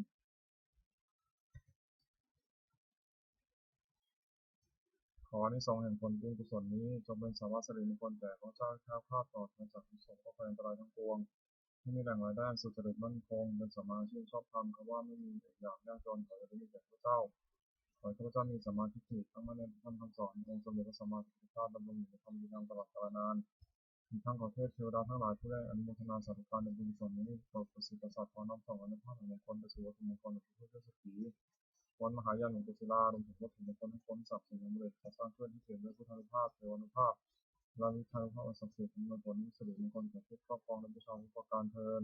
ขออานิสงส์แห่งผลบุญกุศลนี้จงเป็นสาวกสิริมงคลแก่พระเจ้าแคล้วคลาดปลอดภัยจากทุกโศกโรคภัยอันตรายทั้งปวงที่มีแหล่งรายได้สุจริตมั่นคงเป็นสมาชิกชอบธรรมคำว่าไม่มีอย่างยากจนขอจะได้มีแก่พระเจ้าขอให้ข้าพเจ้ามีสัมมาทิฏฐิทั้งมั่นในธรรมคำสอนองค์สมเด็จพระสัมมาสัมพุทธเจ้าดำรงอยู่ในธรรมวินัยตลอดกาลนานอีกทั้งขอเทพเทวดาทั้งหลายผู้ได้อนุโมทนาสาธุการในบุญกุศลนี้โปรดประสิทธิ์ประสาทขอน้อมส่งอนุภาพแห่งมงคลไปสู่วัตถุมงคลของพระพุทธเจ้าสีวันมหายานหลวงปู่ศิลารวมถึงวัตถุมงคลทั้งพ้นสับสิ่งสำเร็จขอสร้างเพื่อนที่เกิดด้วยพุทธานุภาพเทวานุภาพและวิชานุภาพอันศักดิ์สิทธิ์เป็นมงคลสิริมงคลแก่ทุกครอบครองและประชาชนทุกประการเทอญ